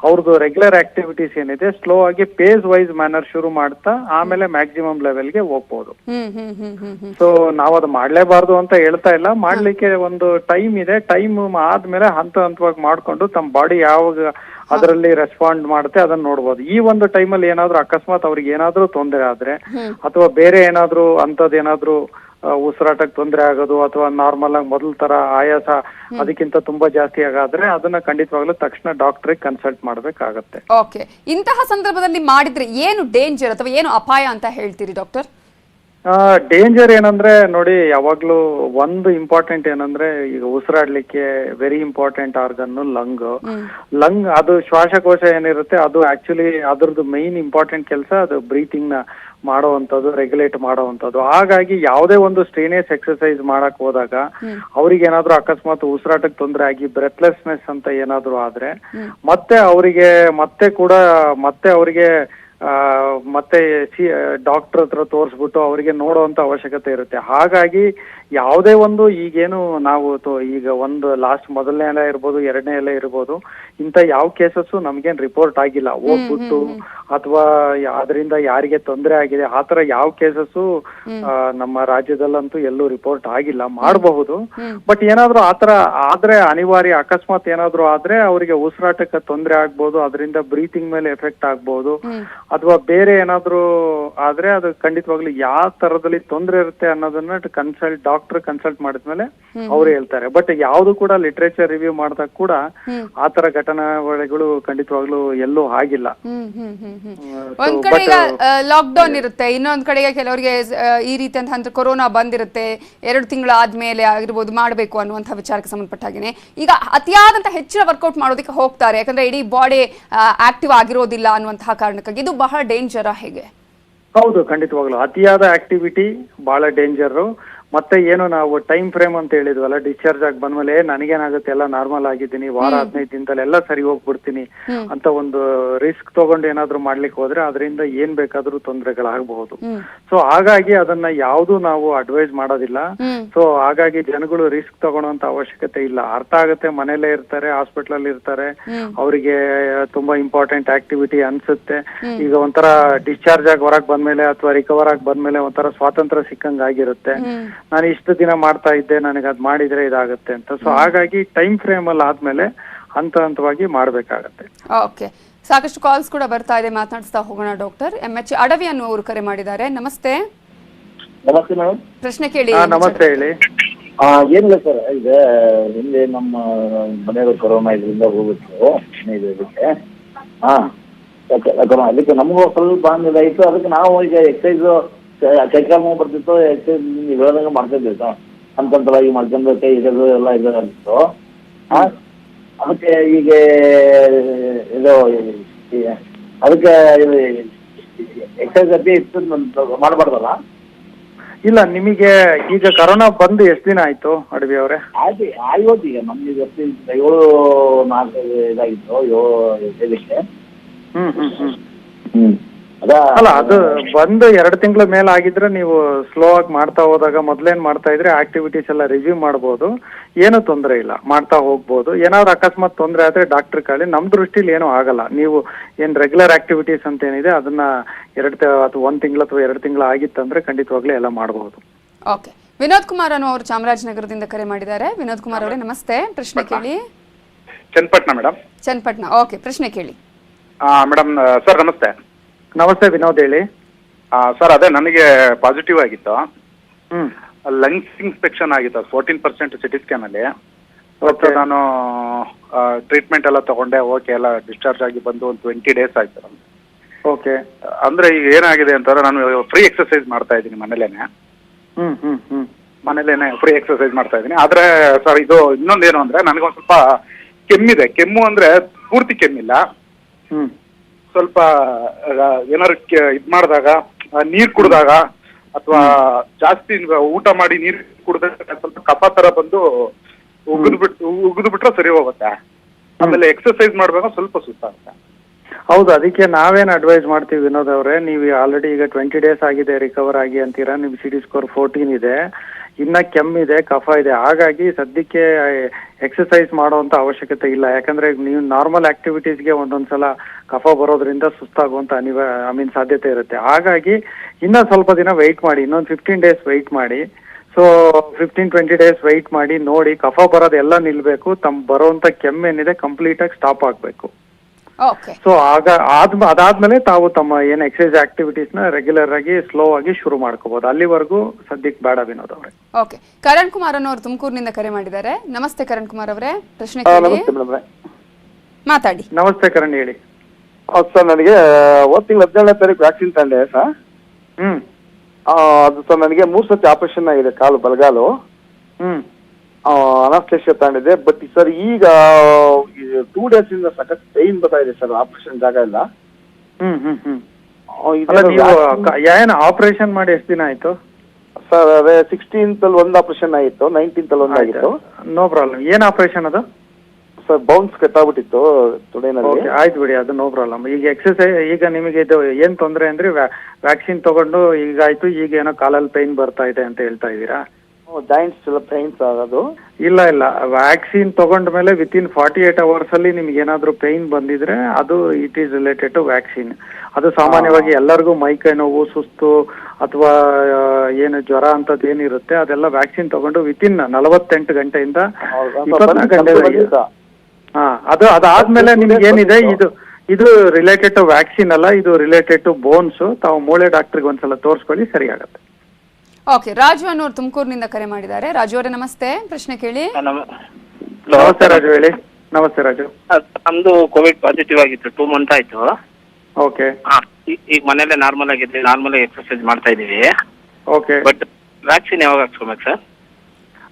ಅವ್ರದ್ದು ರೆಗ್ಯುಲರ್ ಆಕ್ಟಿವಿಟೀಸ್ ಏನಿದೆ ಸ್ಲೋ ಆಗಿ ಪೇಸ್ ವೈಸ್ ಮ್ಯಾನರ್ ಶುರು ಮಾಡ್ತಾ ಆಮೇಲೆ ಮ್ಯಾಕ್ಸಿಮಮ್ ಲೆವೆಲ್ಗೆ ಹೋಗ್ಬೋದು. ಸೊ ನಾವ್ ಅದು ಮಾಡ್ಲೇಬಾರ್ದು ಅಂತ ಹೇಳ್ತಾ ಇಲ್ಲ, ಮಾಡ್ಲಿಕ್ಕೆ ಒಂದು ಟೈಮ್ ಇದೆ, ಟೈಮ್ ಆದ್ಮೇಲೆ ಹಂತ ಹಂತವಾಗಿ ಮಾಡ್ಕೊಂಡು ತಮ್ಮ ಬಾಡಿ ಯಾವಾಗ ಅದರಲ್ಲಿ ರೆಸ್ಪಾಂಡ್ ಮಾಡುತ್ತೆ ಅದನ್ನ ನೋಡ್ಬೋದು. ಈ ಒಂದು ಟೈಮಲ್ಲಿ ಏನಾದ್ರೂ ಅಕಸ್ಮಾತ್ ಅವ್ರಿಗೆ ಏನಾದ್ರೂ ತೊಂದರೆ ಆದ್ರೆ ಅಥವಾ ಬೇರೆ ಏನಾದ್ರೂ ಅಂತದೇನಾದ್ರೂ ಉಸಿರಾಟಕ್ಕೆ ತೊಂದರೆ ಆಗೋದು ಅಥವಾ ನಾರ್ಮಲ್ ಆಗಿ ಮೊದಲ ತರ ಆಯಾಸ ಅದಕ್ಕಿಂತ ತುಂಬಾ ಜಾಸ್ತಿ ಆಗಾದ್ರೆ ಅದನ್ನ ಖಂಡಿತವಾಗ್ಲೂ ತಕ್ಷಣ ಡಾಕ್ಟರ್ಗೆ ಕನ್ಸಲ್ಟ್ ಮಾಡ್ಬೇಕಾಗತ್ತೆ. ಓಕೆ, ಇಂತಹ ಸಂದರ್ಭದಲ್ಲಿ ಮಾಡಿದ್ರೆ ಏನು ಡೇಂಜರ್ ಅಥವಾ ಏನು ಅಪಾಯ ಅಂತ ಹೇಳ್ತೀರಿ ಡಾಕ್ಟರ್? ಡೇಂಜರ್ ಏನಂದ್ರೆ ನೋಡಿ, ಯಾವಾಗ್ಲೂ ಒಂದು ಇಂಪಾರ್ಟೆಂಟ್ ಏನಂದ್ರೆ ಈಗ ಉಸಿರಾಡ್ಲಿಕ್ಕೆ ವೆರಿ ಇಂಪಾರ್ಟೆಂಟ್ ಆರ್ಗನ್ ಲಂಗ್. ಅದು ಶ್ವಾಸಕೋಶ ಏನಿರುತ್ತೆ ಅದು ಆಕ್ಚುಲಿ ಅದ್ರದ್ದು ಮೈನ್ ಇಂಪಾರ್ಟೆಂಟ್ ಕೆಲಸ ಅದು ಬ್ರೀತಿಂಗ್ ನ ಮಾಡೋವಂಥದ್ದು, ರೆಗ್ಯುಲೇಟ್ ಮಾಡೋವಂಥದ್ದು. ಹಾಗಾಗಿ ಯಾವುದೇ ಒಂದು ಸ್ಟ್ರೇನಿಯಸ್ ಎಕ್ಸರ್ಸೈಸ್ ಮಾಡಕ್ ಹೋದಾಗ ಅವ್ರಿಗೆ ಏನಾದ್ರು ಅಕಸ್ಮಾತ್ ಉಸಿರಾಟಕ್ಕೆ ತೊಂದರೆ ಆಗಿ ಬ್ರೆತ್ಲೆಸ್ನೆಸ್ ಅಂತ ಏನಾದ್ರು ಆದ್ರೆ ಮತ್ತೆ ಅವರಿಗೆ ಮತ್ತೆ ಡಾಕ್ಟರ್ ಹತ್ರ ತೋರಿಸ್ಬಿಟ್ಟು ಅವರಿಗೆ ನೋಡುವಂತ ಅವಶ್ಯಕತೆ ಇರುತ್ತೆ. ಹಾಗಾಗಿ ಯಾವುದೇ ಒಂದು ಈಗೇನು ನಾವು ಈಗ ಒಂದು ಲಾಸ್ಟ್ ಮೊದಲನೇ ಎಲೆ ಇರ್ಬೋದು, 2ನೇ ಎಲೆ ಇರ್ಬೋದು, ಇಂಥ ಯಾವ ಕೇಸಸ್ ನಮ್ಗೇನ್ ರಿಪೋರ್ಟ್ ಆಗಿಲ್ಲ. ಹೋಗ್ಬಿಟ್ಟು ಅಥವಾ ಅದರಿಂದ ಯಾರಿಗೆ ತೊಂದರೆ ಆಗಿದೆ ಆತರ ಯಾವ ಕೇಸಸ್ ನಮ್ಮ ರಾಜ್ಯದಲ್ಲಂತೂ ಎಲ್ಲೂ ರಿಪೋರ್ಟ್ ಆಗಿಲ್ಲ. ಮಾಡಬಹುದು, ಬಟ್ ಏನಾದ್ರು ಆತರ ಆದ್ರೆ ಅನಿವಾರ್ಯ, ಅಕಸ್ಮಾತ್ ಏನಾದ್ರು ಆದ್ರೆ ಅವರಿಗೆ ಉಸಿರಾಟಕ್ಕೆ ತೊಂದರೆ ಆಗ್ಬೋದು, ಅದರಿಂದ ಬ್ರೀತಿಂಗ್ ಮೇಲೆ ಎಫೆಕ್ಟ್ ಆಗ್ಬೋದು, ಅಥವಾ ಬೇರೆ ಏನಾದ್ರು ಆದ್ರೆ ಅದು ಖಂಡಿತವಾಗ್ಲೂ ಯಾವ ತರದಲ್ಲಿ ತೊಂದರೆ ಇರುತ್ತೆ ಅನ್ನೋದನ್ನ ಡಾಕ್ಟರ್ ಕನ್ಸಲ್ಟ್ ಮಾಡಿದ್ಮೇಲೆ ಅವ್ರು ಹೇಳ್ತಾರೆ. ಬಟ್ ಯಾವ್ದು ಕೂಡ ಲಿಟ್ರೇಚರ್ ರಿವ್ಯೂ ಮಾಡಿದಾಗ ಕೂಡ ಆತರ ಘಟನಾವಳಿಗಳು ಖಂಡಿತವಾಗ್ಲೂ ಎಲ್ಲೂ ಆಗಿಲ್ಲ. ಒಂದ್ ಕಡೆ ಲಾಕ್ ಡೌನ್ ಇರುತ್ತೆ, ಇನ್ನೊಂದ್ ಕಡೆಗೆ ಕೆಲವರಿಗೆ ಈ ರೀತಿ ಅಂತ ಕೊರೋನಾ ಬಂದಿರುತ್ತೆ, 2 ತಿಂಗಳು ಆದ್ಮೇಲೆ ಆಗಿರ್ಬೋದು ಮಾಡ್ಬೇಕು ಅನ್ನುವಂತಹ ವಿಚಾರಕ್ಕೆ ಸಂಬಂಧಪಟ್ಟ ಹಾಗೇನೆ ಈಗ ಅತಿಯಾದಂತ ಹೆಚ್ಚಿನ ವರ್ಕೌಟ್ ಮಾಡೋದಕ್ಕೆ ಹೋಗ್ತಾರೆ, ಯಾಕಂದ್ರೆ ಇಡೀ ಬಾಡಿ ಆಕ್ಟಿವ್ ಆಗಿರೋದಿಲ್ಲ ಅನ್ನುವಂತಹ ಕಾರಣಕ್ಕಾಗಿ. ಇದು ಬಹಳ ಡೇಂಜರಾ ಹೇಗೆ? ಹೌದು, ಖಂಡಿತವಾಗ್ಲು ಅತಿಯಾದ ಆಕ್ಟಿವಿಟಿ ಬಹಳ ಡೇಂಜರ್. ಮತ್ತೆ ಏನು ನಾವು ಟೈಮ್ ಫ್ರೇಮ್ ಅಂತ ಹೇಳಿದ್ವಲ್ಲ, ಡಿಸ್ಚಾರ್ಜ್ ಆಗಿ ಬಂದ್ಮೇಲೆ ನನಗೇನಾಗುತ್ತೆ ಎಲ್ಲ ನಾರ್ಮಲ್ ಆಗಿದ್ದೀನಿ, ವಾರ 15 ದಿನದಲ್ಲಿ ಎಲ್ಲ ಸರಿ ಹೋಗ್ಬಿಡ್ತೀನಿ ಅಂತ ಒಂದು ರಿಸ್ಕ್ ತಗೊಂಡು ಏನಾದ್ರು ಮಾಡ್ಲಿಕ್ಕೆ ಹೋದ್ರೆ ಅದರಿಂದ ಏನ್ ಬೇಕಾದ್ರೂ ತೊಂದರೆಗಳಾಗಬಹುದು. ಸೊ ಹಾಗಾಗಿ ಅದನ್ನ ಯಾವ್ದು ನಾವು ಅಡ್ವೈಸ್ ಮಾಡೋದಿಲ್ಲ. ಸೊ ಹಾಗಾಗಿ ಜನಗಳು ರಿಸ್ಕ್ ತಗೊಳ್ಳೋಂತ ಅವಶ್ಯಕತೆ ಇಲ್ಲ. ಅರ್ಥ ಆಗುತ್ತೆ, ಮನೇಲೇ ಇರ್ತಾರೆ, ಹಾಸ್ಪಿಟಲ್ ಅಲ್ಲಿ ಇರ್ತಾರೆ, ಅವರಿಗೆ ತುಂಬಾ ಇಂಪಾರ್ಟೆಂಟ್ ಆಕ್ಟಿವಿಟಿ ಅನ್ಸುತ್ತೆ. ಈಗ ಒಂಥರ ಡಿಸ್ಚಾರ್ಜ್ ಆಗಿ ಹೊರಗ್ ಬಂದ್ಮೇಲೆ ಅಥವಾ ರಿಕವರ್ ಆಗಿ ಬಂದ್ಮೇಲೆ ಒಂಥರ ಸ್ವಾತಂತ್ರ್ಯ ಸಿಕ್ಕಂಗ್ ಆಗಿರುತ್ತೆ, ನಾನು ಇಷ್ಟು ದಿನ ಮಾಡ್ತಾ ಇದ್ದೆ, ನನಗೆ ಅದ್ ಮಾಡಿದ್ರೆ ಇದಾಗುತ್ತೆ ಅಂತ. ಸೊ ಹಾಗಾಗಿ ಟೈಮ್ ಫ್ರೇಮ್ ಅಲ್ಲಿ ಆದ್ಮೇಲೆ ಹಂತ ಹಂತವಾಗಿ ಮಾಡ್ಬೇಕಾಗತ್ತೆ. ಓಕೆ, ಸಾಕಷ್ಟು ಕಾಲ್ಸ್ ಕೂಡ ಬರ್ತಾ ಇದೆ, ಮಾತನಾಡಿಸ್ತಾ ಹೋಗೋಣ. ಡಾಕ್ಟರ್ MH ಅಡವಿ ಅನ್ನುವರು ಕರೆ ಮಾಡಿದ್ದಾರೆ. ನಮಸ್ತೆ. ನಮಸ್ತೆ ಮೇಡಮ್. ಪ್ರಶ್ನೆ ಕೇಳಿ. ನಮಸ್ತೆ, ಹೇಳಿ. ಏನಿಲ್ಲ ಸರ್, ಈಗ ಹಿಂದೆ ನಮ್ಮ ಮನೆಯವರು ಕೊರೋನಾ ಇದರಿಂದ ಹೋಗಿತ್ತು, ಇದಕ್ಕೆ ಅದಕ್ಕೆ ನಮಗೂ ಸ್ವಲ್ಪ ಇದಾಯಿತು. ಅದಕ್ಕೆ ನಾವು ಈಗ ಎಕ್ಸಸೈಸ್ ಕೈಕಾಲು ನೋವು ಬರ್ತಿತ್ತು, ಎಕ್ಸಸೈಸ್ ಹೇಳ್ದಂಗೆ ಮಾಡ್ತಾ ಇದ್ದಿತ್ತು, ಹಂತವಾಗಿ ಮಾಡ್ಕೊಂಡು ಕೈ ಇಡೋದು ಎಲ್ಲ ಇದಾಗಿತ್ತು. ಅದಕ್ಕೆ ಈಗ ಇದು ಅದಕ್ಕೆ ಎಕ್ಸಸೈಸ್ ಅತಿ ಇತ್ತು ಮಾಡಬಾರ್ದಲ್ಲ? ಇಲ್ಲ, ನಿಮಗೆ ಈಗ ಕರೋನಾ ಬಂದು ಎಷ್ಟು ದಿನ ಆಯ್ತು ಅಡವಿ ಅವರೇ? ಆಗೋದು ಈಗ ನಮ್ಗೆ 7-4 ಇದಾಗಿತ್ತು, 7 ಅಲ್ಲ, ಅದು ಬಂದು 2 ತಿಂಗಳ ಮೇಲೆ ಆಗಿದ್ರೆ ನೀವು ಸ್ಲೋ ಆಗಿ ಮಾಡ್ತಾ ಹೋದಾಗ ಮೊದ್ಲೇನ್ ಮಾಡ್ತಾ ಇದ್ರೆ ಆಕ್ಟಿವಿಟೀಸ್ ಎಲ್ಲ ರಿವ್ಯೂ ಮಾಡ್ಬೋದು, ಏನು ತೊಂದರೆ ಇಲ್ಲ, ಮಾಡ್ತಾ ಹೋಗ್ಬೋದು. ಏನಾದ್ರು ಅಕಸ್ಮಾತ್ ತೊಂದರೆ ಆದ್ರೆ ಡಾಕ್ಟರ್ ಕಾಳಿ. ನಮ್ ದೃಷ್ಟಿಲಿ ಏನೂ ಆಗಲ್ಲ. ನೀವು ಏನ್ ರೆಗ್ಯುಲರ್ ಆಕ್ಟಿವಿಟೀಸ್ ಅಂತ ಏನಿದೆ ಅದನ್ನ 1 ತಿಂಗಳು ಅಥವಾ 2 ತಿಂಗಳು ಆಗಿತ್ತಂದ್ರೆ ಖಂಡಿತವಾಗ್ಲೂ ಎಲ್ಲ ಮಾಡಬಹುದು. ಓಕೆ, ವಿನೋದ್ ಕುಮಾರ್ ಅನ್ನೋ ಅವರು ಚಾಮರಾಜನಗರದಿಂದ ಕರೆ ಮಾಡಿದ್ದಾರೆ. ವಿನೋದ್ ಕುಮಾರ್ ಅವರೇ ನಮಸ್ತೆ, ಪ್ರಶ್ನೆ ಕೇಳಿ. ಚನ್ನಪಟ್ಟಣ ಮೇಡಮ್. ಚನ್ನಪಟ್ಟಣ, ಓಕೆ, ಪ್ರಶ್ನೆ ಕೇಳಿ. ಮೇಡಮ್ ಸರ್ ನಮಸ್ತೆ. ನಮಸ್ತೆ ವಿನೋದ್, ಹೇಳಿ. ಸರ್ ಅದೇ ನನಗೆ ಪಾಸಿಟಿವ್ ಆಗಿತ್ತು, ಲಂಗ್ಸ್ ಇನ್ಫೆಕ್ಷನ್ ಆಗಿತ್ತು, 14% ಸಿಟಿ ಸ್ಕ್ಯಾನ್ ಅಲ್ಲಿ. ನಾನು ಟ್ರೀಟ್ಮೆಂಟ್ ಎಲ್ಲ ತಗೊಂಡೆ, ಓಕೆ, ಎಲ್ಲ ಡಿಸ್ಚಾರ್ಜ್ ಆಗಿ ಬಂದು ಒಂದು 20 ಡೇಸ್ ಆಯ್ತು. ಓಕೆ, ಅಂದ್ರೆ ಈಗ ಏನಾಗಿದೆ ಅಂತಂದ್ರೆ ನಾನು ಫ್ರೀ ಎಕ್ಸರ್ಸೈಸ್ ಮಾಡ್ತಾ ಇದ್ದೀನಿ ಮನೇಲೇನೆ. ಫ್ರೀ ಎಕ್ಸರ್ಸೈಸ್ ಮಾಡ್ತಾ ಇದ್ದೀನಿ. ಆದ್ರೆ ಸರ್ ಇದು ಇನ್ನೊಂದೇನು ಅಂದ್ರೆ ನನಗೊಂದು ಸ್ವಲ್ಪ ಕೆಮ್ಮಿದೆ. ಕೆಮ್ಮು ಅಂದ್ರೆ ಪೂರ್ತಿ ಕೆಮ್ಮಿಲ್ಲ, ಸ್ವಲ್ಪ ಏನಾರು ಇದ್ ಮಾಡಿದಾಗ, ನೀರ್ ಕುಡ್ದಾಗ ಅಥವಾ ಜಾಸ್ತಿ ಊಟ ಮಾಡಿ ನೀರ್ ಕುಡ್ದಾಗ ಸ್ವಲ್ಪ ಕಫ ತರ ಬಂದು ಉಗಿದು ಬಿಟ್ರೆ ಸರಿ ಹೋಗುತ್ತೆ. ಆಮೇಲೆ ಎಕ್ಸರ್ಸೈಸ್ ಮಾಡುವಾಗ ಸ್ವಲ್ಪ ಸುಸ್ತಾಗುತ್ತೆ. ಹೌದು, ಅದಕ್ಕೆ ನಾವೇನು ಅಡ್ವೈಸ್ ಮಾಡ್ತೀವಿ ವಿನೋದ್ ಅವರೇ, ನೀವು ಆಲ್ರೆಡಿ ಈಗ 20 ಡೇಸ್ ಆಗಿದೆ ರಿಕವರ್ ಆಗಿ ಅಂತೀರಾ, ನಿಮ್ CD ಸ್ಕೋರ್ 14 ಇದೆ, ಇನ್ನ ಕೆಮ್ಮಿದೆ, ಕಫ ಇದೆ, ಹಾಗಾಗಿ ಸದ್ಯಕ್ಕೆ ಎಕ್ಸರ್ಸೈಸ್ ಮಾಡುವಂತ ಅವಶ್ಯಕತೆ ಇಲ್ಲ. ಯಾಕಂದ್ರೆ ನೀವು ನಾರ್ಮಲ್ ಆಕ್ಟಿವಿಟೀಸ್ಗೆ ಒಂದೊಂದ್ಸಲ ಕಫ ಬರೋದ್ರಿಂದ ಸುಸ್ತಾಗುವಂತ ಸಾಧ್ಯತೆ ಇರುತ್ತೆ. ಹಾಗಾಗಿ ಇನ್ನ ಸ್ವಲ್ಪ ದಿನ ವೆಯ್ಟ್ ಮಾಡಿ, ಇನ್ನೊಂದು 15 ಡೇಸ್ ವೆಯ್ಟ್ ಮಾಡಿ. ಸೊ 15-20 ಡೇಸ್ ವೆಯ್ಟ್ ಮಾಡಿ ನೋಡಿ, ಕಫ ಬರೋದೆಲ್ಲ ನಿಲ್ಬೇಕು, ಬರುವಂತ ಕೆಮ್ಮೇನಿದೆ ಕಂಪ್ಲೀಟ್ ಆಗಿ ಸ್ಟಾಪ್ ಆಗ್ಬೇಕು. ಓಕೆ. ಸೊ ಅದಾದ್ಮೇಲೆ ತಾವು ತಮ್ಮ ಏನ್ ಎಕ್ಸರ್ಸೈಸ್ ಆಕ್ಟಿವಿಟೀಸ್ ನ ರೆಗ್ಯುಲರ್ ಆಗಿ ಸ್ಲೋ ಆಗಿ ಶುರು ಮಾಡ್ಕೋಬಹುದು. ಅಲ್ಲಿವರೆಗೂ ಸದ್ಯಕ್ಕೆ ಬೇಡ ವಿನೋದ್ ಅವರೇ. ಓಕೆ. ಕರಣ್ ಕುಮಾರ್ ಅನ್ನೋರು ತುಮಕೂರಿನಿಂದ ಕರೆ ಮಾಡಿದ್ದಾರೆ. ನಮಸ್ತೆ ಕರಣ್ ಕುಮಾರ್ ಅವರೇ, ಪ್ರಶ್ನೆ ಮಾತಾಡಿ. ನಮಸ್ತೆ ಕರಣ್, ಹೇಳಿ. ಸರ್, ನನಗೆ ಹೋದ ತಿಂಗಳು 17ನೇ ತಾರೀಕು ವ್ಯಾಕ್ಸಿನ್ ತಂದೆ ಸರ್. ಅದು ಸರ್ ನನಗೆ 3 ಸತಿ ಆಪರೇಷನ್ ಆಗಿದೆ, ಕಾಲು ಬಲಗಾಲು. ಅನಾಸ್ಥೇಷಿಯಾ ತಗೊಂಡಿದೆ. ಬಟ್ ಸರ್ ಈಗ 2 ಡೇಸ್ ಇಂದ ಸಖತ್ ಪೈನ್ ಬರ್ತಾ ಇದೆ ಸರ್, ಆಪರೇಷನ್ ಜಾಗ ಎಲ್ಲ. ಏನು ಆಪರೇಷನ್ ಮಾಡಿ ಎಷ್ಟು ದಿನ ಆಯ್ತು ಸರ್? ಅದೇ 16th ಅಲ್ಲಿ ಒಂದು ಆಪರೇಷನ್ ಆಯಿತು, 19th ಅಲ್ಲಿ ಒಂದು ಆಗಿತ್ತು. No problem. ಏನ್ ಆಪರೇಷನ್ ಅದು? ಸರ್ ಬೌನ್ಸ್ ಕಟ್ಟಾಗ್ಬಿಟ್ಟಿತ್ತು ತೊಡೆನಲ್ಲಿ. ಆಯ್ತು ಬಿಡಿ, ಅದು ನೋ ಪ್ರಾಬ್ಲಮ್. ಈಗ ಎಕ್ಸರ್ಸೈಸ್, ಈಗ ನಿಮಗೆ ಇದು ಏನ್ ತೊಂದರೆ ಅಂದ್ರೆ ವ್ಯಾಕ್ಸಿನ್ ತಗೊಂಡು ಈಗ ಆಯ್ತು, ಈಗ ಏನೋ ಕಾಲಲ್ಲಿ ಪೈನ್ ಬರ್ತಾ ಇದೆ ಅಂತ ಹೇಳ್ತಾ ಇದ್ದೀರಾ? ಜಾಯಿಂಟ್ಸ್ ಎಲ್ಲ ಪೈನ್ಸ್ ಆಗೋದು? ಇಲ್ಲ, ವ್ಯಾಕ್ಸಿನ್ ತಗೊಂಡ ಮೇಲೆ ವಿತಿನ್ 48 ಅವರ್ಸ್ ಅಲ್ಲಿ ನಿಮ್ಗೆ ಏನಾದ್ರು ಪೈನ್ ಬಂದಿದ್ರೆ ಅದು it is related to vaccine. ಅದು ಸಾಮಾನ್ಯವಾಗಿ ಎಲ್ಲರಿಗೂ ಮೈಕೈ ನೋವು, ಸುಸ್ತು ಅಥವಾ ಏನು ಜ್ವರ ಅಂತದ್ ಏನಿರುತ್ತೆ ಅದೆಲ್ಲ ವ್ಯಾಕ್ಸಿನ್ ತಗೊಂಡು ವಿತಿನ್ 48 ಗಂಟೆಯಿಂದ 24 ಗಂಟೆ. ಅದಾದ್ಮೇಲೆ ನಿಮ್ಗೆ ಏನಿದೆ ಇದು ರಿಲೇಟೆಡ್ ಟು ವ್ಯಾಕ್ಸಿನ್ ಅಲ್ಲ, ಇದು ರಿಲೇಟೆಡ್ ಟು ಬೋನ್ಸ್. ತಾವು ಮೂಳೆ ಡಾಕ್ಟರ್ಗೆ ಒಂದ್ಸಲ ತೋರಿಸ್ಕೊಳ್ಳಿ, ಸರಿ ಆಗತ್ತೆ. ಓಕೆ. ರಾಜು ಅನ್ನೋರು ತುಮಕೂರಿನಿಂದ ಕರೆ ಮಾಡಿದ್ದಾರೆ. ರಾಜು ಅವರೇ ನಮಸ್ತೆ, ಪ್ರಶ್ನೆ ಕೇಳಿ. ನಮಸ್ತೆ ರಾಜು, ಹೇಳಿ. ನಮಸ್ತೆ ರಾಜು. ನಮ್ದು ಕೋವಿಡ್ ಪಾಸಿಟಿವ್ ಆಗಿತ್ತು, 2 ಮಂತ್ ಆಯ್ತು. ಓಕೆ. ಈಗ ಮನೇಲೆ ನಾರ್ಮಲ್ ಆಗಿದ್ವಿ, ನಾರ್ಮಲ್ ಎಕ್ಸರ್ಸೈಸ್ ಮಾಡ್ತಾ ಇದೀವಿ. ಓಕೆ. ಬಟ್ ವ್ಯಾಕ್ಸಿನ್ ಯಾವಾಗ ಹಾಕ್ಸ್ಕೊಬೇಕು ಸರ್?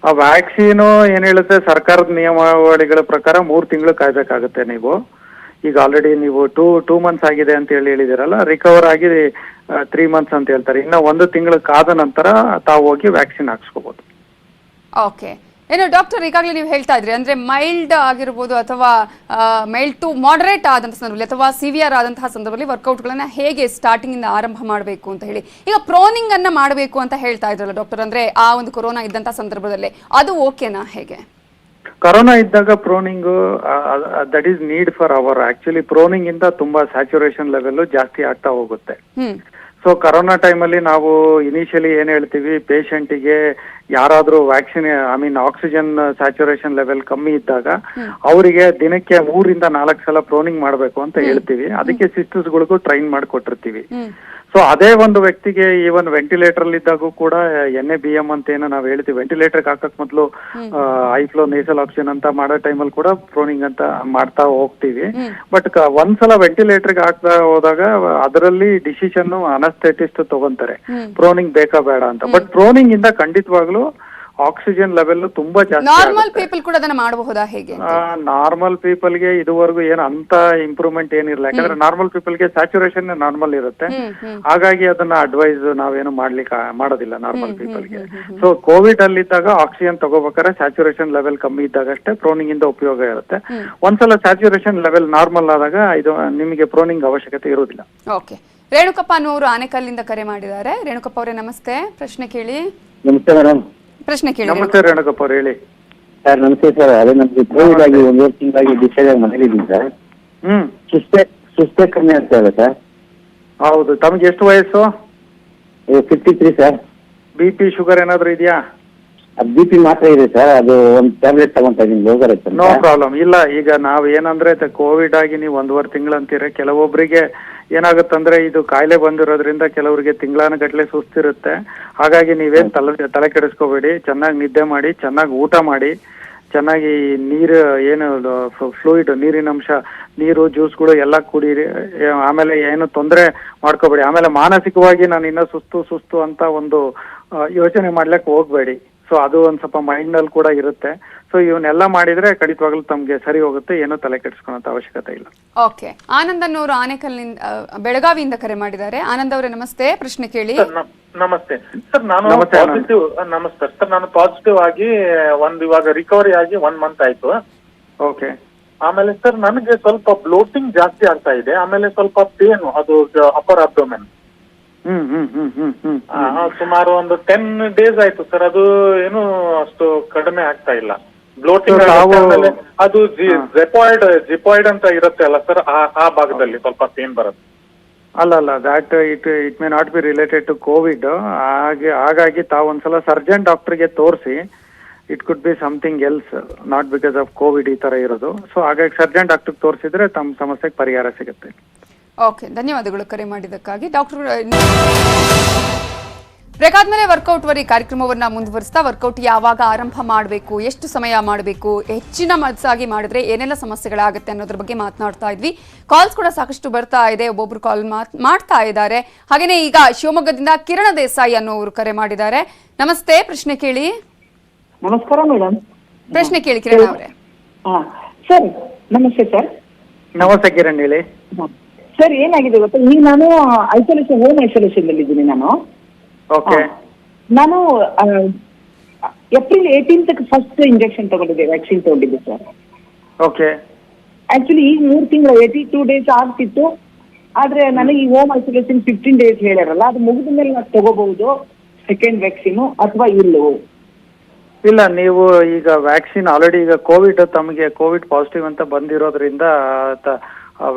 ಆ ವ್ಯಾಕ್ಸಿನು ಏನ್ ಹೇಳುತ್ತೆ, ಸರ್ಕಾರದ ನಿಯಮಾವಳಿಗಳ ಪ್ರಕಾರ 3 ತಿಂಗಳು ಕಾಯ್ಬೇಕಾಗುತ್ತೆ ನೀವು. ಈಗ ಆಲ್ರೆಡಿ ನೀವು 2 ಮಂತ್ಸ್ ಆಗಿದೆ ಅಂತ ಹೇಳಿದಿರಲ್ಲ, ರಿಕವರ್ ಆಗಿ 3 ಮಂತ್ಸ್ ಅಂತ ಹೇಳ್ತಾರೆ. ಇನ್ನ 1 ತಿಂಗಳು ಕಾದ ನಂತರ ತಾವು ಹೋಗಿ ವ್ಯಾಕ್ಸಿನ್ ಹಾಕ್ಸ್ಕೋಬಹುದು. ಓಕೆ. ಏನು ಡಾಕ್ಟರ್, ಈಗಾಗಲೇ ನೀವು ಹೇಳ್ತಾ ಇದ್ರಿ ಅಂದ್ರೆ ಮೈಲ್ಡ್ ಆಗಿರ್ಬೋದು ಅಥವಾ ಮೈಲ್ಡ್ ಟು ಮಾಡರೇಟ್ ಆದಂತಹ ಸಂದರ್ಭದಲ್ಲಿ ಅಥವಾ ಸಿವಿಯರ್ ಆದಂತಹ ಸಂದರ್ಭದಲ್ಲಿ ವರ್ಕೌಟ್ಗಳನ್ನ ಹೇಗೆ ಸ್ಟಾರ್ಟಿಂಗ್ ಇಂದ ಆರಂಭ ಮಾಡಬೇಕು ಅಂತ ಹೇಳಿ, ಈಗ ಪ್ರೋನಿಂಗ್ ಅನ್ನ ಮಾಡಬೇಕು ಅಂತ ಹೇಳ್ತಾ ಇದ್ರಲ್ಲ ಡಾಕ್ಟರ್, ಅಂದ್ರೆ ಆ ಒಂದು ಕೊರೋನಾ ಇದ್ದಂತಹ ಸಂದರ್ಭದಲ್ಲಿ ಅದು ಓಕೆನಾ ಹೇಗೆ? ಕೊರೋನಾ ಇದ್ದಾಗ proning that is need for our. Actually proning ಇಂದ ತುಂಬಾ ಸ್ಯಾಚುರೇಷನ್ ಲೆವೆಲ್ ಜಾಸ್ತಿ ಆಗ್ತಾ ಹೋಗುತ್ತೆ. ಸೊ ಕರೋನಾ ಟೈಮಲ್ಲಿ ನಾವು ಇನಿಷಿಯಲಿ ಏನ್ ಹೇಳ್ತೀವಿ, ಪೇಷಂಟಿಗೆ ಯಾರಾದ್ರೂ ವ್ಯಾಕ್ಸಿನ್ ಆಕ್ಸಿಜನ್ ಸ್ಯಾಚುರೇಷನ್ ಲೆವೆಲ್ ಕಮ್ಮಿ ಇದ್ದಾಗ ಅವರಿಗೆ ದಿನಕ್ಕೆ 3 ಇಂದ 4 ಸಲ ಪ್ರೋನಿಂಗ್ ಮಾಡಬೇಕು ಅಂತ ಹೇಳ್ತೀವಿ. ಅದಕ್ಕೆ ಸಿಸ್ಟರ್ಸ್ಗಳಿಗೂ ಟ್ರೈನ್ ಮಾಡಿಕೊಟ್ಟಿರ್ತೀವಿ. ಸೊ ಅದೇ ಒಂದು ವ್ಯಕ್ತಿಗೆ ಈವನ್ ವೆಂಟಿಲೇಟರ್ ಅಲ್ಲಿ ಇದ್ದಾಗೂ ಕೂಡ NABM ಅಂತ ಏನೋ ನಾವು ಹೇಳ್ತೀವಿ, ವೆಂಟಿಲೇಟರ್ ಹಾಕಕ್ ಮೊದಲು ಹೈ ಫ್ಲೋ ನೇಸಲ್ ಆಕ್ಸಿಜನ್ ಅಂತ ಮಾಡೋ ಟೈಮಲ್ಲಿ ಕೂಡ ಪ್ರೋನಿಂಗ್ ಅಂತ ಮಾಡ್ತಾ ಹೋಗ್ತೀವಿ. ಬಟ್ ಒಂದ್ಸಲ ವೆಂಟಿಲೇಟರ್ಗೆ ಹಾಕ್ತಾ ಹೋದಾಗ ಅದರಲ್ಲಿ ಡಿಸಿಷನ್ ಅನಸ್ಥೆಟಿಸ್ಟ್ ತಗೊಂತಾರೆ, ಪ್ರೋನಿಂಗ್ ಬೇಕಾ ಬೇಡ ಅಂತ. ಬಟ್ ಪ್ರೋನಿಂಗ್ ಇಂದ ಖಂಡಿತವಾಗ್ಲೂ ಆಕ್ಸಿಜನ್ ಲೆವೆಲ್ ತುಂಬಾ ಜಾಸ್ತಿ. ನಾರ್ಮಲ್ ಪೀಪಲ್ ಕೂಡ ಅದನ್ನ ಮಾಡಬಹುದಾ ಹೇಗೆ? ನಾರ್ಮಲ್ ಪೀಪಲ್ಗೆ ಇದುವರೆಗೂ ಏನು ಅಂತ ಇಂಪ್ರೂವ್ಮೆಂಟ್ ಏನಿಲ್ಲ, ಯಾಕಂದ್ರೆ ನಾರ್ಮಲ್ ಪೀಪಲ್ಗೆ ಸ್ಯಾಚುರೇಷನ್ ನಾರ್ಮಲ್ ಇರುತ್ತೆ. ಹಾಗಾಗಿ ಅದನ್ನ ಅಡ್ವೈಸ್ ನಾವೇನು ಮಾಡೋದಿಲ್ಲ ನಾರ್ಮಲ್ ಪೀಪಲ್ಗೆ. ಸೊ ಕೋವಿಡ್ ಅಲ್ಲಿ ಇದ್ದಾಗ ಆಕ್ಸಿಜನ್ ತಗೋಬೇಕಾದ್ರೆ ಸ್ಯಾಚುರೇಷನ್ ಲೆವೆಲ್ ಕಮ್ಮಿ ಇದ್ದಾಗ ಅಷ್ಟೇ ಪ್ರೋನಿಂಗ್ ಇಂದ ಉಪಯೋಗ ಇರುತ್ತೆ. ಒಂದ್ಸಲ ಸ್ಯಾಚುರೇಷನ್ ಲೆವೆಲ್ ನಾರ್ಮಲ್ ಆದಾಗ ಇದು ನಿಮಗೆ ಪ್ರೋನಿಂಗ್ ಅವಶ್ಯಕತೆ ಇರುವುದಿಲ್ಲ. ಓಕೆ. ರೇಣುಕಪ್ಪ ಅನ್ನೋರು ಆನೇಕಲ್ಲಿಂದ ಕರೆ ಮಾಡಿದ್ದಾರೆ. ರೇಣುಕಪ್ಪ ಅವರೇ ನಮಸ್ತೆ, ಪ್ರಶ್ನೆ ಕೇಳಿ. ನಮಸ್ತೆ ಮೇಡಮ್. ಪ್ರಶ್ನೆ ಕೇಳಿ. ನಮಸ್ತೆ ರೇಣುಕಪ್ಪ ಅವ್ರು, ಹೇಳಿ. ಸರ್ ನಮಸ್ತೆ ಸರ್. ಅದೇ ನಮ್ಗೆ ಕೋವಿಡ್ ಆಗಿ 1 ತಿಂಗಳಾಗಿ ಡಿಸ್ಚಾರ್ಜ್ ಆಗಿ ಮನೇಲಿ ಇದ್ದೀನಿ ಸರ್. ಸುಸ್ತೇ ಕಮ್ಮಿ ಆಗ್ತಾ ಇದೆ ಸರ್. ಹೌದು. ತಮ್ಗೆ ಎಷ್ಟು ವಯಸ್ಸು? 53 ಸರ್. BP ಶುಗರ್ ಏನಾದ್ರು ಇದೆಯಾ? BP ಮಾತ್ರ ಇದೆ ಸರ್, ಅದು ಒಂದು ಟ್ಯಾಬ್ಲೆಟ್ ತಗೊಂತಾ ಇದೀನಿ, ಲೋಗರ್. No problem. ಇಲ್ಲ, ಈಗ ನಾವ್ ಏನಂದ್ರೆ ಕೋವಿಡ್ ಆಗಿ ನೀವು 1.5 ತಿಂಗಳು ಅಂತೀರ. ಕೆಲವೊಬ್ಬರಿಗೆ ಏನಾಗುತ್ತಂದ್ರೆ ಇದು ಕಾಯಿಲೆ ಬಂದಿರೋದ್ರಿಂದ ಕೆಲವರಿಗೆ ತಿಂಗಳಾನುಗಟ್ಲೆ ಸುಸ್ತಿರುತ್ತೆ. ಹಾಗಾಗಿ ನೀವೇನ್ ತಲೆ ಕೆಡಿಸ್ಕೋಬೇಡಿ. ಚೆನ್ನಾಗಿ ನಿದ್ದೆ ಮಾಡಿ, ಚೆನ್ನಾಗಿ ಊಟ ಮಾಡಿ, ಚೆನ್ನಾಗಿ ನೀರು ಏನು ಫ್ಲೂಯಿಡ್ ನೀರಿನಂಶ, ನೀರು, ಜ್ಯೂಸ್ಗಳು ಎಲ್ಲ ಕುಡೀರಿ. ಆಮೇಲೆ ಏನು ತೊಂದರೆ ಮಾಡ್ಕೋಬೇಡಿ. ಆಮೇಲೆ ಮಾನಸಿಕವಾಗಿ ನಾನು ಇನ್ನೂ ಸುಸ್ತು ಅಂತ ಒಂದು ಯೋಚನೆ ಮಾಡ್ಲಿಕ್ಕೆ ಹೋಗ್ಬೇಡಿ. ಸೊ ಅದು ಒಂದ್ ಸ್ವಲ್ಪ ಮೈಂಡ್ ನಲ್ಲಿ ಕೂಡ ಇರುತ್ತೆ. ಸೊ ಇವನ್ನೆಲ್ಲ ಮಾಡಿದ್ರೆ ಖಂಡಿತವಾಗ್ಲೂ ತಮ್ಗೆ ಸರಿ ಹೋಗುತ್ತೆ, ಏನೂ ತಲೆ ಕೆಡಿಸ್ಕೊಳ್ಳೋ ಅವಶ್ಯಕತೆ ಇಲ್ಲ. ಓಕೆ. ಆನಂದ್ ಅನ್ನೋರು ಆನೇಕಲ್ನಿಂದ ಬೆಳಗಾವಿಯಿಂದ ಕರೆ ಮಾಡಿದ್ದಾರೆ. ಆನಂದ್ ಅವರೇ ನಮಸ್ತೆ, ಪ್ರಶ್ನೆ ಕೇಳಿ. ನಮಸ್ತೆ ಸರ್. ನಾನು ಪಾಸಿಟಿವ್ ಆಗಿ ಇವಾಗ ರಿಕವರಿ ಆಗಿ 1 ಮಂತ್ ಆಯ್ತು. ಓಕೆ. ಆಮೇಲೆ ಸರ್ ನನಗೆ ಸ್ವಲ್ಪ ಬ್ಲೋಟಿಂಗ್ ಜಾಸ್ತಿ ಆಗ್ತಾ ಇದೆ, ಆಮೇಲೆ ಸ್ವಲ್ಪ ಪೇನ್, ಅದು ಅಪ್ಪರ್ ಅಬ್ಡೋಮೆನ್. ಸುಮಾರು ಒಂದು 10 days ಆಯ್ತು ಸರ್, ಅದು ಏನು ಅಷ್ಟು ಕಡಿಮೆ ಆಗ್ತಾ ಇಲ್ಲ. ಬ್ಲೋಟಿಂಗ್ ಆಮೇಲೆ ಅದು ಜಿಪಾಯ್ಡ್ ಅಂತ ಇರುತ್ತೆ ಅಲ್ಲ ಸರ್, ಆ ಭಾಗದಲ್ಲಿ ಸ್ವಲ್ಪ ಪೇನ್ ಬರುತ್ತೆ. ಅಲ್ಲ that it may not be related to Covid. ಹಾಗಾಗಿ ತಾವು ಒಂದ್ಸಲ ಸರ್ಜನ್ ಡಾಕ್ಟರ್ಗೆ ತೋರಿಸಿ, it could be something else, not because of Covid ಈ ತರ ಇರೋದು. ಸೊ ಹಾಗಾಗಿ ಸರ್ಜನ್ ಡಾಕ್ಟರ್ ತೋರಿಸಿದ್ರೆ ತಮ್ಮ ಸಮಸ್ಯೆಗೆ ಪರಿಹಾರ ಸಿಗುತ್ತೆ. ಓಕೆ, ಧನ್ಯವಾದಗಳು ಕರೆ ಮಾಡಿದ್ದಕ್ಕಾಗಿ. ಡಾಕ್ಟರ್ ಬ್ರೇಕ್ ಆದ್ಮೇಲೆ ವರ್ಕೌಟ್ ವರಿ ಕಾರ್ಯಕ್ರಮವನ್ನ ಮುಂದುವರಿಸ್ತಾ, ವರ್ಕೌಟ್ ಯಾವಾಗ ಆರಂಭ ಮಾಡಬೇಕು, ಎಷ್ಟು ಸಮಯ ಮಾಡಬೇಕು, ಹೆಚ್ಚಿನ ಮನಸ್ಸಾಗಿ ಮಾಡಿದ್ರೆ ಏನೆಲ್ಲ ಸಮಸ್ಯೆಗಳಾಗುತ್ತೆ ಅನ್ನೋದ್ರ ಬಗ್ಗೆ ಮಾತನಾಡ್ತಾ ಇದ್ವಿ. ಕಾಲ್ಸ್ ಕೂಡ ಸಾಕಷ್ಟು ಬರ್ತಾ ಇದೆ, ಒಬ್ಬೊಬ್ರು ಕಾಲ್ ಮಾಡ್ತಾ ಇದ್ದಾರೆ. ಹಾಗೇನೆ ಈಗ ಶಿವಮೊಗ್ಗದಿಂದ ಕಿರಣ ದೇಸಾಯಿ ಅನ್ನೋರು ಕರೆ ಮಾಡಿದ್ದಾರೆ. ನಮಸ್ತೆ, ಪ್ರಶ್ನೆ ಕೇಳಿ. ನಮಸ್ಕಾರ ಮೇಡಮ್. ಪ್ರಶ್ನೆ ಕೇಳಿ ಕಿರಣ್ ಅವರೇ. ಸರ್ ನಮಸ್ತೆ ಸರ್. ನಮಸ್ತೆ ಕಿರಣ್, ಹೇಳಿ. ಸರ್ ಏನಾಗಿದೆ ಗೊತ್ತಾ, ಈಗ ನಾನು ಹೋಮ್ ಐಸೋಲೇಷನ್ ಅಲ್ಲಿ ಇದ್ದೀನಿ ನಾನು. ಓಕೆ. ನಾನು ಏಪ್ರಿಲ್ 18th ಫಸ್ಟ್ ಇಂಜೆಕ್ಷನ್ ತಗೊಂಡಿದ್ದೆ, ವ್ಯಾಕ್ಸಿನ್ ತಗೊಂಡಿದ್ದೆ ಸರ್. ಓಕೆ. ಆಕ್ಚುಲಿ ಈಗ 3 ತಿಂಗಳು 82 days ಆಗ್ತಿತ್ತು. ಆದ್ರೆ ನನಗೆ ಈ ಹೋಮ್ ಐಸೋಲೇಷನ್ 15 days ಹೇಳ್ಯಾರಲ್ಲ, ಅದು ಮುಗಿದ ಮೇಲೆ ನಾನು ತಗೋಬಹುದು ಸೆಕೆಂಡ್ ವ್ಯಾಕ್ಸಿನ್ ಅಥವಾ ಇಲ್ಲವೋ? ಇಲ್ಲ, ನೀವು ಈಗ ವ್ಯಾಕ್ಸಿನ್ ಆಲ್ರೆಡಿ, ಈಗ ತಮಗೆ ಕೋವಿಡ್ ಪಾಸಿಟಿವ್ ಅಂತ ಬಂದಿರೋದ್ರಿಂದ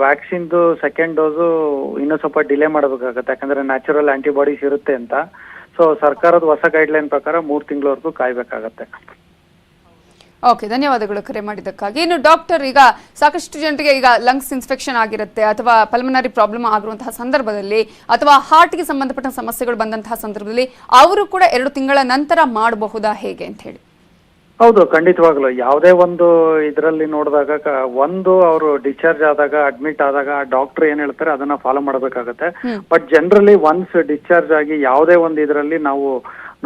ವ್ಯಾಕ್ಸಿನ್ದು ಸೆಕೆಂಡ್ ಡೋಸು ಇನ್ನೂ ಸ್ವಲ್ಪ ಡಿಲೇ ಮಾಡಬೇಕಾಗತ್ತೆ, ಯಾಕಂದ್ರೆ ನ್ಯಾಚುರಲ್ ಆಂಟಿಬಾಡೀಸ್ ಇರುತ್ತೆ ಅಂತ. ಸೊ ಸರ್ಕಾರದ ಹೊಸ ಗೈಡ್ಲೈನ್ ಪ್ರಕಾರ 3 ತಿಂಗಳವರೆಗೂ ಕಾಯ್ಬೇಕಾಗತ್ತೆ. ಓಕೆ, ಧನ್ಯವಾದಗಳು ಕರೆ ಮಾಡಿದ್ದಕ್ಕಾಗಿ. ಇನ್ನು ಡಾಕ್ಟರ್, ಈಗ ಸಾಕಷ್ಟು ಜನರಿಗೆ ಈಗ ಲಂಗ್ಸ್ ಇನ್ಫೆಕ್ಷನ್ ಆಗಿರುತ್ತೆ ಅಥವಾ ಪಲ್ಮನರಿ ಪ್ರಾಬ್ಲಮ್ ಆಗಿರುವಂತಹ ಸಂದರ್ಭದಲ್ಲಿ ಅಥವಾ ಹಾರ್ಟ್ಗೆ ಸಂಬಂಧಪಟ್ಟ ಸಮಸ್ಯೆಗಳು ಬಂದಂತಹ ಸಂದರ್ಭದಲ್ಲಿ ಅವರು ಕೂಡ 2 ತಿಂಗಳ ನಂತರ ಮಾಡಬಹುದಾ, ಹೇಗೆ ಅಂತ ಹೇಳಿ? ಹೌದು, ಖಂಡಿತವಾಗ್ಲು. ಯಾವುದೇ ಒಂದು ಇದರಲ್ಲಿ ನೋಡಿದಾಗ ಅವರು ಡಿಸ್ಚಾರ್ಜ್ ಆದಾಗ, ಅಡ್ಮಿಟ್ ಆದಾಗ ಡಾಕ್ಟರ್ ಏನ್ ಹೇಳ್ತಾರೆ ಅದನ್ನ ಫಾಲೋ ಮಾಡಬೇಕಾಗತ್ತೆ. ಬಟ್ ಜನರಲಿ ಒನ್ಸ್ ಡಿಸ್ಚಾರ್ಜ್ ಆಗಿ ಯಾವುದೇ ಒಂದು ಇದರಲ್ಲಿ ನಾವು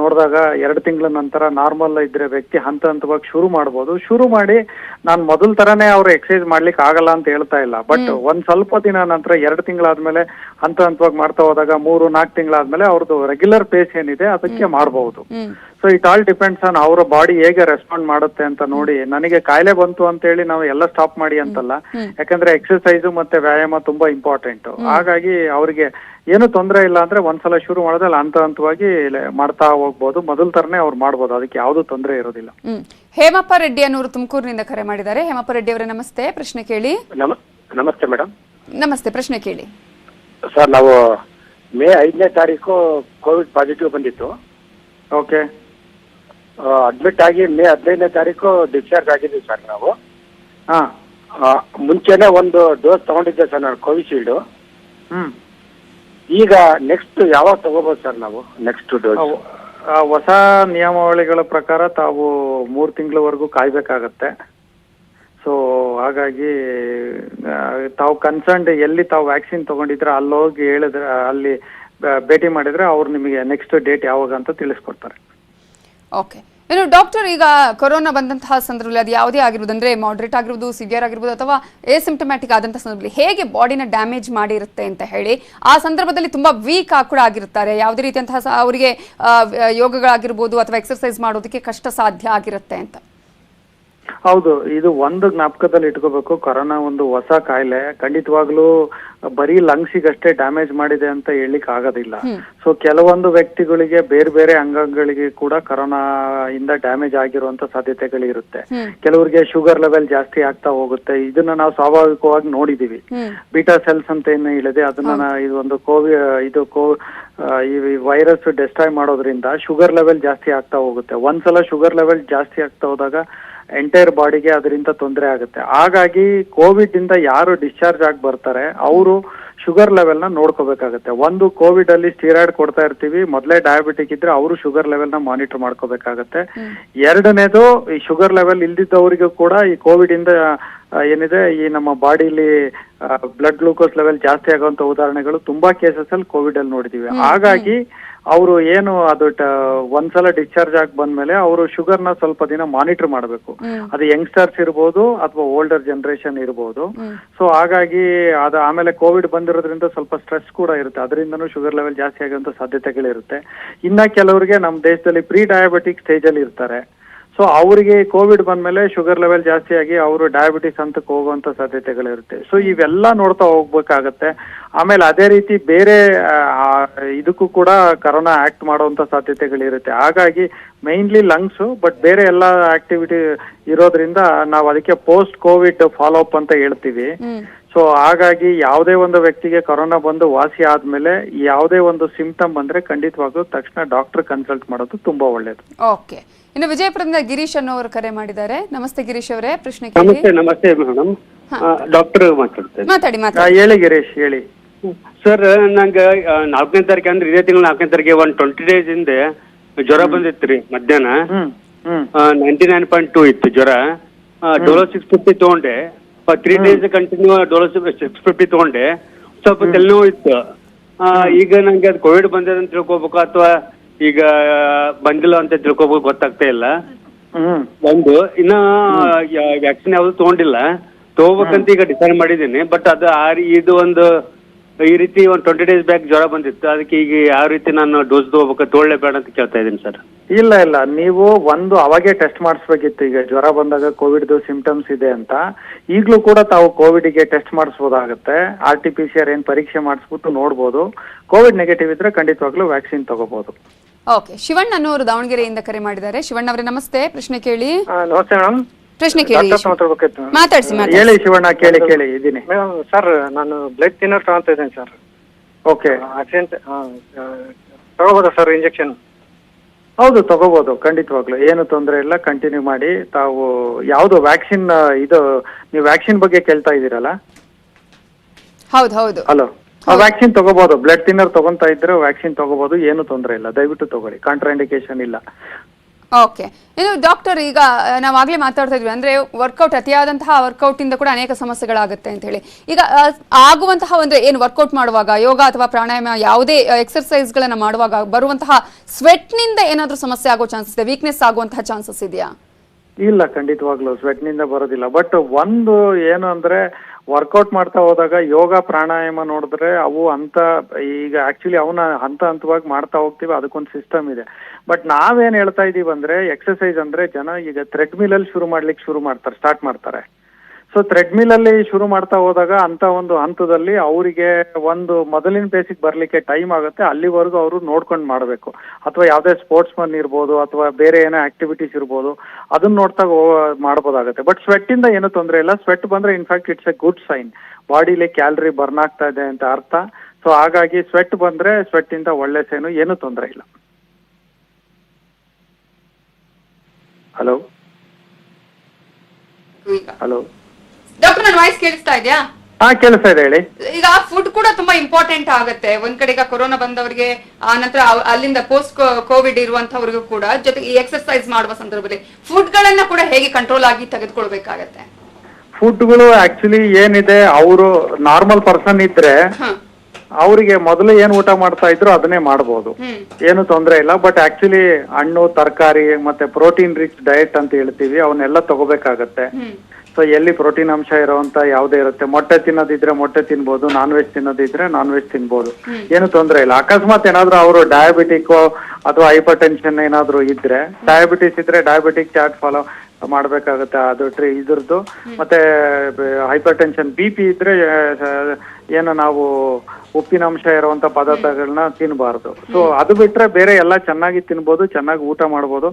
ನೋಡಿದಾಗ 2 ತಿಂಗಳ ನಂತರ ನಾರ್ಮಲ್ ಇದ್ರೆ ವ್ಯಕ್ತಿ ಹಂತವಾಗಿ ಶುರು ಮಾಡ್ಬೋದು. ಶುರು ಮಾಡಿ ನಾನು ಮೊದಲ ತರನೇ ಅವ್ರು ಎಕ್ಸರ್ಸೈಸ್ ಮಾಡ್ಲಿಕ್ಕೆ ಆಗಲ್ಲ ಅಂತ ಹೇಳ್ತಾ ಇಲ್ಲ, ಬಟ್ ಒಂದ್ ಸ್ವಲ್ಪ ದಿನ ನಂತರ 2 ತಿಂಗಳಾದ್ಮೇಲೆ ಹಂತವಾಗಿ ಮಾಡ್ತಾ ಹೋದಾಗ 3-4 ತಿಂಗಳಾದ್ಮೇಲೆ ಅವ್ರದ್ದು ರೆಗ್ಯುಲರ್ ಪೇಸ್ ಏನಿದೆ ಅದಕ್ಕೆ ಮಾಡಬಹುದು. So it all depends on ಅವರ ಬಾಡಿ ಹೇಗೆ ರೆಸ್ಪಾಂಡ್ ಮಾಡುತ್ತೆ ಅಂತ ನೋಡಿ. ನನಗೆ ಕಾಯಿಲೆ ಬಂತು ಅಂತ ಹೇಳಿ ನಾವು ಎಲ್ಲ ಸ್ಟಾಪ್ ಮಾಡಿ ಅಂತಲ್ಲ, ಯಾಕಂದ್ರೆ ಎಕ್ಸರ್ಸೈಸ್ ಮತ್ತೆ ವ್ಯಾಯಾಮ ತುಂಬಾ ಇಂಪಾರ್ಟೆಂಟ್. ಹಾಗಾಗಿ ಅವರಿಗೆ ಏನು ತೊಂದರೆ ಇಲ್ಲ ಅಂದ್ರೆ ಒಂದ್ಸಲ ಶುರು ಮಾಡೋದ್ರಲ್ಲಿ ಹಂತವಾಗಿ ಮಾಡ್ತಾ ಹೋಗ್ಬೋದು. ಮೊದಲ ತರನೇ ಅವ್ರು ಮಾಡ್ಬೋದು, ಅದಕ್ಕೆ ಯಾವ್ದು ತೊಂದರೆ ಇರೋದಿಲ್ಲ. ಹೇಮಪ್ಪ ರೆಡ್ಡಿ ಅನ್ನೋರು ತುಮಕೂರಿನಿಂದ ಕರೆ ಮಾಡಿದ್ದಾರೆ. ಹೇಮಪ್ಪ ರೆಡ್ಡಿ ಅವರೇ ನಮಸ್ತೆ, ಪ್ರಶ್ನೆ ಕೇಳಿ. ನಮಸ್ತೆ ಮೇಡಮ್. ನಮಸ್ತೆ, ಪ್ರಶ್ನೆ ಕೇಳಿ. ಸರ್, ನಾವು ಮೇ 5ನೇ ತಾರೀಕು ಕೋವಿಡ್ ಪಾಸಿಟಿವ್ ಬಂದಿತ್ತು. ಓಕೆ. ಅಡ್ಮಿಟ್ ಆಗಿ ಮೇ 15ನೇ ತಾರೀಕು ಡಿಸ್ಚಾರ್ಜ್ ಆಗಿದ್ದೀವಿ ಸರ್ ನಾವು. ಹಾ. ಮುಂಚೆನೆ ಒಂದು ಡೋಸ್ ತಗೊಂಡಿದ್ದೆ ಸರ್ ನಾನು, ಕೋವಿಶೀಲ್ಡ್. ಈಗ ನೆಕ್ಸ್ಟ್ ಯಾವಾಗ ತಗೋಬಹುದು ಸರ್ ನಾವು ನೆಕ್ಸ್ಟ್ ಡೋಸ್? ಹೊಸ ನಿಯಮಾವಳಿಗಳ ಪ್ರಕಾರ ತಾವು 3 ತಿಂಗಳವರೆಗೂ ಕಾಯ್ಬೇಕಾಗತ್ತೆ. ಸೊ ಹಾಗಾಗಿ ತಾವು ಕನ್ಸರ್ನ್ಡ್ ಎಲ್ಲಿ ತಾವು ವ್ಯಾಕ್ಸಿನ್ ತಗೊಂಡಿದ್ರೆ ಅಲ್ಲೋಗಿ ಹೇಳಿದ್ರೆ, ಅಲ್ಲಿ ಭೇಟಿ ಮಾಡಿದ್ರೆ ಅವ್ರು ನಿಮಗೆ ನೆಕ್ಸ್ಟ್ ಡೇಟ್ ಯಾವಾಗ ಅಂತ ತಿಳಿಸ್ಕೊಡ್ತಾರೆ. ಓಕೆ. ಇನ್ನು ಡಾಕ್ಟರ್, ಈಗ ಕೊರೋನಾ ಬಂದಂತಹ ಸಂದರ್ಭದಲ್ಲಿ ಅದು ಯಾವುದೇ ಆಗಿರ್ಬೋದು, ಅಂದ್ರೆ ಮಾಡರೇಟ್ ಆಗಿರ್ಬೋದು, ಸಿವಿಯರ್ ಆಗಿರ್ಬೋದು ಅಥವಾ ಎಸಿಂಪ್ಟಮ್ಯಾಟಿಕ್ ಆದಂತಹ ಸಂದರ್ಭದಲ್ಲಿ ಹೇಗೆ ಬಾಡಿನ ಡ್ಯಾಮೇಜ್ ಮಾಡಿರುತ್ತೆ ಅಂತ ಹೇಳಿ, ಆ ಸಂದರ್ಭದಲ್ಲಿ ತುಂಬಾ ವೀಕ್ ಕೂಡ ಆಗಿರುತ್ತಾರೆ, ಯಾವುದೇ ರೀತಿಯಂತಹ ಅವರಿಗೆ ಯೋಗಗಳಾಗಿರ್ಬೋದು ಅಥವಾ ಎಕ್ಸರ್ಸೈಸ್ ಮಾಡೋದಕ್ಕೆ ಕಷ್ಟ ಸಾಧ್ಯ ಆಗಿರುತ್ತೆ ಅಂತ. ಹೌದು, ಇದು ಒಂದು ಜ್ಞಾಪಕದಲ್ಲಿ ಇಟ್ಕೋಬೇಕು. ಕೊರೋನಾ ಒಂದು ಹೊಸ ಕಾಯಿಲೆ, ಖಂಡಿತವಾಗ್ಲೂ ಬರೀ ಲಂಗ್ಸಿಗಷ್ಟೇ ಡ್ಯಾಮೇಜ್ ಮಾಡಿದೆ ಅಂತ ಹೇಳಿಕ್ ಆಗೋದಿಲ್ಲ. ಸೊ ಕೆಲವೊಂದು ವ್ಯಕ್ತಿಗಳಿಗೆ ಬೇರೆ ಬೇರೆ ಅಂಗಗಳಿಗೆ ಕೂಡ ಕೊರೋನಾ ಇಂದ ಡ್ಯಾಮೇಜ್ ಆಗಿರುವಂತ ಸಾಧ್ಯತೆಗಳು ಇರುತ್ತೆ. ಕೆಲವರಿಗೆ ಶುಗರ್ ಲೆವೆಲ್ ಜಾಸ್ತಿ ಆಗ್ತಾ ಹೋಗುತ್ತೆ. ಇದನ್ನ ನಾವು ಸ್ವಾಭಾವಿಕವಾಗಿ ನೋಡಿದೀವಿ. ಬೀಟಾ ಸೆಲ್ಸ್ ಅಂತ ಏನು ಹೇಳಿದೆ, ಅದನ್ನ ಇದೊಂದು ಈ ವೈರಸ್ ಡೆಸ್ಟ್ರಾಯ್ ಮಾಡೋದ್ರಿಂದ ಶುಗರ್ ಲೆವೆಲ್ ಜಾಸ್ತಿ ಆಗ್ತಾ ಹೋಗುತ್ತೆ. ಒಂದ್ಸಲ ಶುಗರ್ ಲೆವೆಲ್ ಜಾಸ್ತಿ ಆಗ್ತಾ ಹೋದಾಗ ಎಂಟೈರ್ ಬಾಡಿಗೆ ಅದರಿಂದ ತೊಂದರೆ ಆಗುತ್ತೆ. ಹಾಗಾಗಿ ಕೋವಿಡ್ ಇಂದ ಯಾರು ಡಿಸ್ಚಾರ್ಜ್ ಆಗಿ ಬರ್ತಾರೆ ಅವರು ಶುಗರ್ ಲೆವೆಲ್ ನ ನೋಡ್ಕೋಬೇಕಾಗತ್ತೆ. ಒಂದು, ಕೋವಿಡ್ ಅಲ್ಲಿ ಸ್ಟೀರಾಯ್ಡ್ ಕೊಡ್ತಾ ಇರ್ತೀವಿ, ಮೊದಲೇ ಡಯಾಬಿಟಿಕ್ ಇದ್ರೆ ಅವರು ಶುಗರ್ ಲೆವೆಲ್ ನ ಮಾನಿಟರ್ ಮಾಡ್ಕೋಬೇಕಾಗತ್ತೆ. ಎರಡನೇದು, ಈ ಶುಗರ್ ಲೆವೆಲ್ ಇಲ್ದಿದ್ದವರಿಗೂ ಕೂಡ ಈ ಕೋವಿಡ್ ಇಂದ ಏನಿದೆ, ಈ ನಮ್ಮ ಬಾಡಿಲಿ ಬ್ಲಡ್ ಗ್ಲೂಕೋಸ್ ಲೆವೆಲ್ ಜಾಸ್ತಿ ಆಗುವಂತ ಉದಾಹರಣೆಗಳು ತುಂಬಾ ಕೇಸಸ್ ಅಲ್ಲಿ ಕೋವಿಡ್ ಅಲ್ಲಿ ನೋಡಿದೀವಿ. ಹಾಗಾಗಿ ಅವರು ಏನು ಅದು ಒಂದ್ಸಲ ಡಿಸ್ಚಾರ್ಜ್ ಆಗಿ ಬಂದ್ಮೇಲೆ ಅವರು ಶುಗರ್ ನ ಸ್ವಲ್ಪ ದಿನ ಮಾನಿಟರ್ ಮಾಡಬೇಕು. ಅದು ಯಂಗ್ಸ್ಟರ್ಸ್ ಇರ್ಬೋದು ಅಥವಾ ಓಲ್ಡರ್ ಜನರೇಷನ್ ಇರ್ಬೋದು. ಸೊ ಹಾಗಾಗಿ ಅದು ಆಮೇಲೆ ಕೋವಿಡ್ ಬಂದಿರೋದ್ರಿಂದ ಸ್ವಲ್ಪ ಸ್ಟ್ರೆಸ್ ಕೂಡ ಇರುತ್ತೆ, ಅದರಿಂದನೂ ಶುಗರ್ ಲೆವೆಲ್ ಜಾಸ್ತಿ ಆಗುವಂತ ಸಾಧ್ಯತೆಗಳಿರುತ್ತೆ. ಇನ್ನ ಕೆಲವರಿಗೆ ನಮ್ಮ ದೇಶದಲ್ಲಿ ಪ್ರೀ ಡಯಾಬಿಟಿಕ್ ಸ್ಟೇಜ್ ಅಲ್ಲಿ ಇರ್ತಾರೆ. ಸೊ ಅವರಿಗೆ ಕೋವಿಡ್ ಬಂದ್ಮೇಲೆ ಶುಗರ್ ಲೆವೆಲ್ ಜಾಸ್ತಿ ಆಗಿ ಅವರು ಡಯಾಬಿಟಿಸ್ ಹಂತಕ್ಕೆ ಹೋಗುವಂತ ಸಾಧ್ಯತೆಗಳಿರುತ್ತೆ. ಸೊ ಇವೆಲ್ಲ ನೋಡ್ತಾ ಹೋಗ್ಬೇಕಾಗತ್ತೆ. ಆಮೇಲೆ ಅದೇ ರೀತಿ ಬೇರೆ ಇದಕ್ಕೂ ಕೂಡ ಕರೋನಾ ಆಕ್ಟ್ ಮಾಡುವಂತ ಸಾಧ್ಯತೆಗಳಿರುತ್ತೆ. ಹಾಗಾಗಿ ಮೈನ್ಲಿ ಲಂಗ್ಸ್, ಬಟ್ ಬೇರೆ ಎಲ್ಲ ಆಕ್ಟಿವಿಟಿ ಇರೋದ್ರಿಂದ ನಾವು ಅದಕ್ಕೆ ಪೋಸ್ಟ್ ಕೋವಿಡ್ ಫಾಲೋ ಅಪ್ ಅಂತ ಹೇಳ್ತೀವಿ. ಸೊ ಹಾಗಾಗಿ ಯಾವುದೇ ಒಂದು ವ್ಯಕ್ತಿಗೆ ಕೊರೋನಾ ಬಂದು ವಾಸಿ ಆದ್ಮೇಲೆ ಯಾವುದೇ ಒಂದು ಸಿಂಪ್ಟಮ್ ಬಂದ್ರೆ ಖಂಡಿತವಾಗ್ಲೂ ತಕ್ಷಣ ಡಾಕ್ಟರ್ ಕನ್ಸಲ್ಟ್ ಮಾಡೋದು ತುಂಬಾ ಒಳ್ಳೇದು. ಓಕೆ, ಇನ್ನು ವಿಜಯಪುರದಿಂದ ಗಿರೀಶ್ ಅನ್ನೋರು ಕರೆ ಮಾಡಿದ್ದಾರೆ. ನಮಸ್ತೆ ಗಿರೀಶ್ ಅವರೇ, ಪ್ರಶ್ನೆ ನಮಸ್ತೆ. ನಮಸ್ತೆ ಮೇಡಮ್, ಡಾಕ್ಟರ್ ಮಾತಾಡ್ತೇನೆ. ಮಾತಾಡಿ. ಹೇಳಿ ಗಿರೀಶ್, ಹೇಳಿ. ಸರ್, ನಂಗೆ 4ನೇ ತಾರೀಕು ಅಂದ್ರೆ ಇದೇ ತಿಂಗಳು 4ನೇ ತಾರೀಕಿಗೆ 20 ಡೇಸ್ ಹಿಂದೆ ಜ್ವರ ಬಂದಿತ್ತು ಮಧ್ಯಾಹ್ನ. 99.2 ಇತ್ತು ಜ್ವರ. ಡೋಲೋ 650 ತಗೊಂಡೆ. 3 ಡೇಸ್ ಕಂಟಿನ್ಯೂ ಡೋಲೋ 650 ತಗೊಂಡೆ. ಸ್ವಲ್ಪ ತಲೆನೋವು ಇತ್ತು. ಈಗ ನಂಗೆ ಅದು ಕೋವಿಡ್ ಬಂದಿದೆ ಅಂತ ತಿಳ್ಕೊಬೇಕು ಅಥವಾ ಈಗ ಬಂದಿಲ್ಲ ಅಂತ ತಿಳ್ಕೊಬೇಕು ಗೊತ್ತಾಗ್ತಾ ಇಲ್ಲ. ಒಂದು ಇನ್ನ ವ್ಯಾಕ್ಸಿನ್ ಯಾವ್ದು ತಗೊಂಡಿಲ್ಲ, ತಗೋಬೇಕಂತ ಈಗ ಡಿಸೈಡ್ ಮಾಡಿದ್ದೀನಿ. ಬಟ್ ಅದು ಇದು ಒಂದು ಈ ರೀತಿ ಒಂದು 20 ಡೇಸ್ ಬ್ಯಾಕ್ ಜ್ವರ ಬಂದಿತ್ತು. ಅದಕ್ಕೆ ಈಗ ಯಾವ ರೀತಿ ನಾನು ಡೋಸ್ ತಗೋಬೇಕು, ತಗೊಳ್ಳೇ ಬೇಡ ಅಂತ ಕೇಳ್ತಾ ಇದ್ದೀನಿ ಸರ್. ಇಲ್ಲ, ನೀವು ಅವಾಗೇ ಟೆಸ್ಟ್ ಮಾಡಿಸ್ಬೇಕಿತ್ತು. ಈಗ ಜ್ವರ ಬಂದಾಗ ಕೋವಿಡ್ ಸಿಂಪ್ಟಮ್ಸ್ ಇದೆ ಅಂತ ಈಗಲೂ ಕೂಡ ತಾವು ಕೋವಿಡ್ಗೆ ಟೆಸ್ಟ್ ಮಾಡಿಸ್ಬೋದಾಗತ್ತೆ. RT-PCR ಏನ್ ಪರೀಕ್ಷೆ ಮಾಡಿಸ್ಬಿಟ್ಟು ನೋಡ್ಬೋದು. ಕೋವಿಡ್ ನೆಗೆಟಿವ್ ಇದ್ರೆ ಖಂಡಿತವಾಗ್ಲೂ ವ್ಯಾಕ್ಸಿನ್ ತಗೋಬಹುದು. ಓಕೆ, ಶಿವಣ್ಣ ಅನ್ನೋರು ದಾವಣಗೆರೆಯಿಂದ ಕರೆ ಮಾಡಿದ್ದಾರೆ. ಶಿವಣ್ಣ ಅವರೇ ನಮಸ್ತೆ, ಪ್ರಶ್ನೆ ಕೇಳಿ. ನಮಸ್ತೆ ಮೇಡಮ್. ಪ್ರಶ್ನೆ ಕೇಳಿ, ಮಾತಾಡ್ಸಿ. ಹೇಳಿ ಶಿವಣ್ಣ, ಕೇಳಿ ಇದ್ದೀನಿ. ಮೇಡಮ್ ಸರ್, ನಾನು ಬ್ಲಡ್ ಥಿನ್ನರ್ ತಗೊಂತ ಇದ್ದೇನೆ ಸರ್. ಓಕೆ, ಆಕ್ಸಿಡೆಂಟ್ ತಗೋಬೋದಾ ಸರ್ ಇಂಜೆಕ್ಷನ್? ಹೌದು, ತಗೋಬಹುದು ಖಂಡಿತವಾಗ್ಲು, ಏನು ತೊಂದರೆ ಇಲ್ಲ. ಕಂಟಿನ್ಯೂ ಮಾಡಿ. ತಾವು ಯಾವ್ದು ವ್ಯಾಕ್ಸಿನ್ ನೀವು ವ್ಯಾಕ್ಸಿನ್ ಬಗ್ಗೆ ಕೇಳ್ತಾ ಇದ್ದೀರಲ್ಲ? ಹೌದು. ಹಲೋ, ವ್ಯಾಕ್ಸಿನ್ ತಗೋಬಹುದು. ಬ್ಲಡ್ ಥಿನ್ನರ್ ತಗೊಂತಾ ಇದ್ರೆ ವ್ಯಾಕ್ಸಿನ್ ತಗೋಬಹುದು, ಏನು ತೊಂದರೆ ಇಲ್ಲ. ದಯವಿಟ್ಟು ತಗೊಳ್ಳಿ, ಕಾಂಟ್ರಾ ಇಂಡಿಕೇಶನ್ ಇಲ್ಲ. ಓಕೆ, ಇನ್ನು ಡಾಕ್ಟರ್, ಈಗ ನಾವಾಗ್ಲೇ ಮಾತಾಡ್ತಾ ಇದ್ವಿ ಅಂದ್ರೆ ವರ್ಕೌಟ್, ಅತಿಯಾದಂತಹ ವರ್ಕೌಟ್ ಇಂದ ಕೂಡ ಅನೇಕ ಸಮಸ್ಯೆಗಳಾಗುತ್ತೆ ಅಂತ ಹೇಳಿ. ಈಗ ಆಗುವಂತಹ ಒಂದು ಏನು ವರ್ಕೌಟ್ ಮಾಡುವಾಗ, ಯೋಗ ಅಥವಾ ಪ್ರಾಣಾಯಾಮ ಯಾವುದೇ ಎಕ್ಸರ್ಸೈಸ್ ಗಳನ್ನ ಮಾಡುವಾಗ ಬರುವಂತಹ ಸ್ವೆಟ್ ನಿಂದ ಏನಾದ್ರೂ ಸಮಸ್ಯೆ ಆಗೋ ಚಾನ್ಸಸ್ ಇದೆ, ವೀಕ್ನೆಸ್ ಆಗುವಂತಹ ಚಾನ್ಸಸ್ ಇದೆಯಾ? ಇಲ್ಲ, ಖಂಡಿತವಾಗ್ಲು ಸ್ವೆಟ್ ನಿಂದ ಬರೋದಿಲ್ಲ. ಬಟ್ ಒಂದು ಏನು ಅಂದ್ರೆ ವರ್ಕೌಟ್ ಮಾಡ್ತಾ ಹೋದಾಗ ಯೋಗ ಪ್ರಾಣಾಯಾಮ ನೋಡಿದ್ರೆ ಅವು ಈಗ ಆಕ್ಚುಲಿ ಅವನ್ನ ಹಂತವಾಗಿ ಮಾಡ್ತಾ ಹೋಗ್ತೀವಿ, ಅದಕ್ಕೊಂದು ಸಿಸ್ಟಮ್ ಇದೆ. ಬಟ್ ನಾವೇನ್ ಹೇಳ್ತಾ ಇದೀವಿ ಅಂದ್ರೆ ಎಕ್ಸರ್ಸೈಸ್ ಅಂದ್ರೆ ಜನ ಈಗ ಥ್ರೆಡ್ಮಿಲ್ ಅಲ್ಲಿ ಸ್ಟಾರ್ಟ್ ಮಾಡ್ತಾರೆ. ಸೊ ಥ್ರೆಡ್ಮಿಲ್ ಅಲ್ಲಿ ಶುರು ಮಾಡ್ತಾ ಹೋದಾಗ ಅಂತ ಒಂದು ಹಂತದಲ್ಲಿ ಅವರಿಗೆ ಒಂದು ಮೊದಲಿನ ಬೇಸಿಕ್ ಬರ್ಲಿಕ್ಕೆ ಟೈಮ್ ಆಗುತ್ತೆ. ಅಲ್ಲಿವರೆಗೂ ಅವರು ನೋಡ್ಕೊಂಡು ಮಾಡಬೇಕು. ಅಥವಾ ಯಾವುದೇ ಸ್ಪೋರ್ಟ್ಸ್ ಮನ್ ಇರ್ಬೋದು ಅಥವಾ ಬೇರೆ ಏನೋ ಆಕ್ಟಿವಿಟೀಸ್ ಇರ್ಬೋದು, ಅದನ್ನ ನೋಡ್ತಾ ಮಾಡ್ಬೋದಾಗುತ್ತೆ. ಬಟ್ ಸ್ವೆಟ್ ಇಂದ ಏನು ತೊಂದರೆ ಇಲ್ಲ. ಸ್ವೆಟ್ ಬಂದ್ರೆ in fact it's a good sign, bodily calorie burn ಆಗ್ತಾ ಇದೆ ಅಂತ ಅರ್ಥ. ಸೊ ಹಾಗಾಗಿ ಸ್ವೆಟ್ ಬಂದ್ರೆ ಸ್ವೆಟ್ ಇಂದ ಒಳ್ಳೆ ಸೈನು, ಏನು ತೊಂದರೆ ಇಲ್ಲ. ಹಲೋ ಡಾಕ್ಟರ್, ನನ್ನ ವಾಯ್ಸ್ ಕೇಳಿಸ್ತಾ ಇದೆಯಾ? ಕೇಳಿಸ್ತಾ ಇದೆ, ಹೇಳಿ. ಈಗ ಫುಡ್ ಕೂಡ ತುಂಬಾ ಇಂಪಾರ್ಟೆಂಟ್ ಆಗುತ್ತೆ. ಒಂದ್ ಕಡೆ ಈಗ ಕೊರೋನಾ ಬಂದವರಿಗೆ, ಆ ನಂತರ ಅಲ್ಲಿಂದ ಪೋಸ್ಟ್ ಕೋವಿಡ್ ಇರುವಂತವ್ರಿಗೂ ಕೂಡ, ಜೊತೆಗೆ ಎಕ್ಸರ್ಸೈಸ್ ಮಾಡುವ ಸಂದರ್ಭದಲ್ಲಿ ಫುಡ್ ಗಳನ್ನ ಕೂಡ ಹೇಗೆ ಕಂಟ್ರೋಲ್ ಆಗಿ ತೆಗೆದುಕೊಳ್ಬೇಕಾಗತ್ತೆ? ಫುಡ್ಗಳು ಆಕ್ಚುಲಿ ಏನಿದೆ, ಅವರು ನಾರ್ಮಲ್ ಪರ್ಸನ್ ಇದ್ರೆ ಅವರಿಗೆ ಮೊದಲು ಏನ್ ಊಟ ಮಾಡ್ತಾ ಇದ್ರು ಅದನ್ನೇ ಮಾಡಬಹುದು, ಏನು ತೊಂದರೆ ಇಲ್ಲ. ಬಟ್ ಆಕ್ಚುಲಿ ಹಣ್ಣು, ತರಕಾರಿ ಮತ್ತೆ ಪ್ರೋಟೀನ್ ರಿಚ್ ಡಯಟ್ ಅಂತ ಹೇಳ್ತೀವಿ, ಅವನ್ನೆಲ್ಲ ತಗೋಬೇಕಾಗತ್ತೆ. ಸೊ ಎಲ್ಲಿ ಪ್ರೋಟೀನ್ ಅಂಶ ಇರುವಂತ ಯಾವ್ದೇ ಇರುತ್ತೆ. ಮೊಟ್ಟೆ ತಿನ್ನೋದಿದ್ರೆ ಮೊಟ್ಟೆ ತಿನ್ಬೋದು, ನಾನ್ ವೆಜ್ ತಿನ್ನೋದಿದ್ರೆ ನಾನ್ ವೆಜ್ ತಿನ್ಬೋದು, ಏನು ತೊಂದರೆ ಇಲ್ಲ. ಅಕಸ್ಮಾತ್ ಏನಾದ್ರು ಅವರು ಡಯಾಬಿಟಿಕ್ ಅಥವಾ ಹೈಪರ್ ಟೆನ್ಷನ್ ಏನಾದ್ರು ಇದ್ರೆ, ಡಯಾಬಿಟಿಸ್ ಇದ್ರೆ ಡಯಾಬಿಟಿಕ್ ಚಾರ್ಟ್ ಫಾಲೋ ಮಾಡ್ಬೇಕಾಗತ್ತೆ, ಅದು ಇದ್ರದ್ದು. ಮತ್ತೆ ಹೈಪರ್ ಟೆನ್ಷನ್, BP ಇದ್ರೆ ಏನು ನಾವು ಉಪ್ಪಿನಂಶ ಇರುವಂತ ಪದಾರ್ಥಗಳನ್ನ ತಿನ್ಬಾರ್ದು. ಸೊ ಅದು ಬಿಟ್ರೆ ಬೇರೆ ಎಲ್ಲ ಚೆನ್ನಾಗಿ ತಿನ್ಬೋದು, ಚೆನ್ನಾಗಿ ಊಟ ಮಾಡ್ಬೋದು.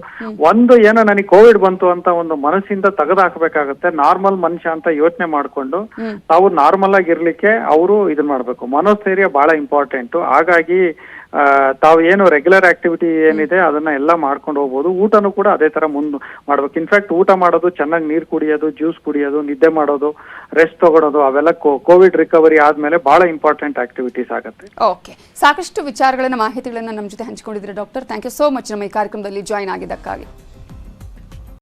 ಒಂದು ಏನೋ ನನಗೆ ಕೋವಿಡ್ ಬಂತು ಅಂತ ಒಂದು ಮನಸ್ಸಿಂದ ತೆಗೆದು ಹಾಕ್ಬೇಕಾಗತ್ತೆ. ನಾರ್ಮಲ್ ಮನುಷ್ಯ ಅಂತ ಯೋಚನೆ ಮಾಡ್ಕೊಂಡು ತಾವು ನಾರ್ಮಲ್ ಆಗಿರ್ಲಿಕ್ಕೆ ಅವರು ಇದನ್ ಮಾಡ್ಬೇಕು. ಮನೋಸ್ಥೈರ್ಯ ಬಹಳ ಇಂಪಾರ್ಟೆಂಟ್. ಹಾಗಾಗಿ ತಾವು ಏನು ರೆಗ್ಯುಲರ್ ಆಕ್ಟಿವಿಟಿ ಏನಿದೆ ಅದನ್ನ ಎಲ್ಲ ಮಾಡ್ಕೊಂಡು ಹೋಗ್ಬೋದು. ಊಟನೂ ಕೂಡ ಅದೇ ತರ ಮಾಡ್ಬೇಕು. ಇನ್ಫ್ಯಾಕ್ಟ್ ಊಟ ಮಾಡೋದು, ಚೆನ್ನಾಗಿ ನೀರು ಕುಡಿಯೋದು, ಜ್ಯೂಸ್ ಕುಡಿಯೋದು, ನಿದ್ದೆ ಮಾಡೋದು, ರೆಸ್ಟ್ ತಗೊಳೋದು, ಅವೆಲ್ಲ ಕೋವಿಡ್ ರಿಕವರಿ ಆದ್ಮೇಲೆ ಬಹಳ ಇಂಪಾರ್ಟೆಂಟ್ ಆಕ್ಟಿವಿಟೀಸ್ ಆಗುತ್ತೆ. ಓಕೆ, ಸಾಕಷ್ಟು ವಿಚಾರಗಳನ್ನ, ಮಾಹಿತಿಗಳನ್ನ ನಮ್ಮ ಜೊತೆ ಹಂಚಿಕೊಂಡಿದ್ರೆ doctor. Thank you so much ನಮ್ಮ ಈ ಕಾರ್ಯಕ್ರಮದಲ್ಲಿ ಜಾಯಿನ್ ಆಗಿದ್ದಕ್ಕಾಗಿ.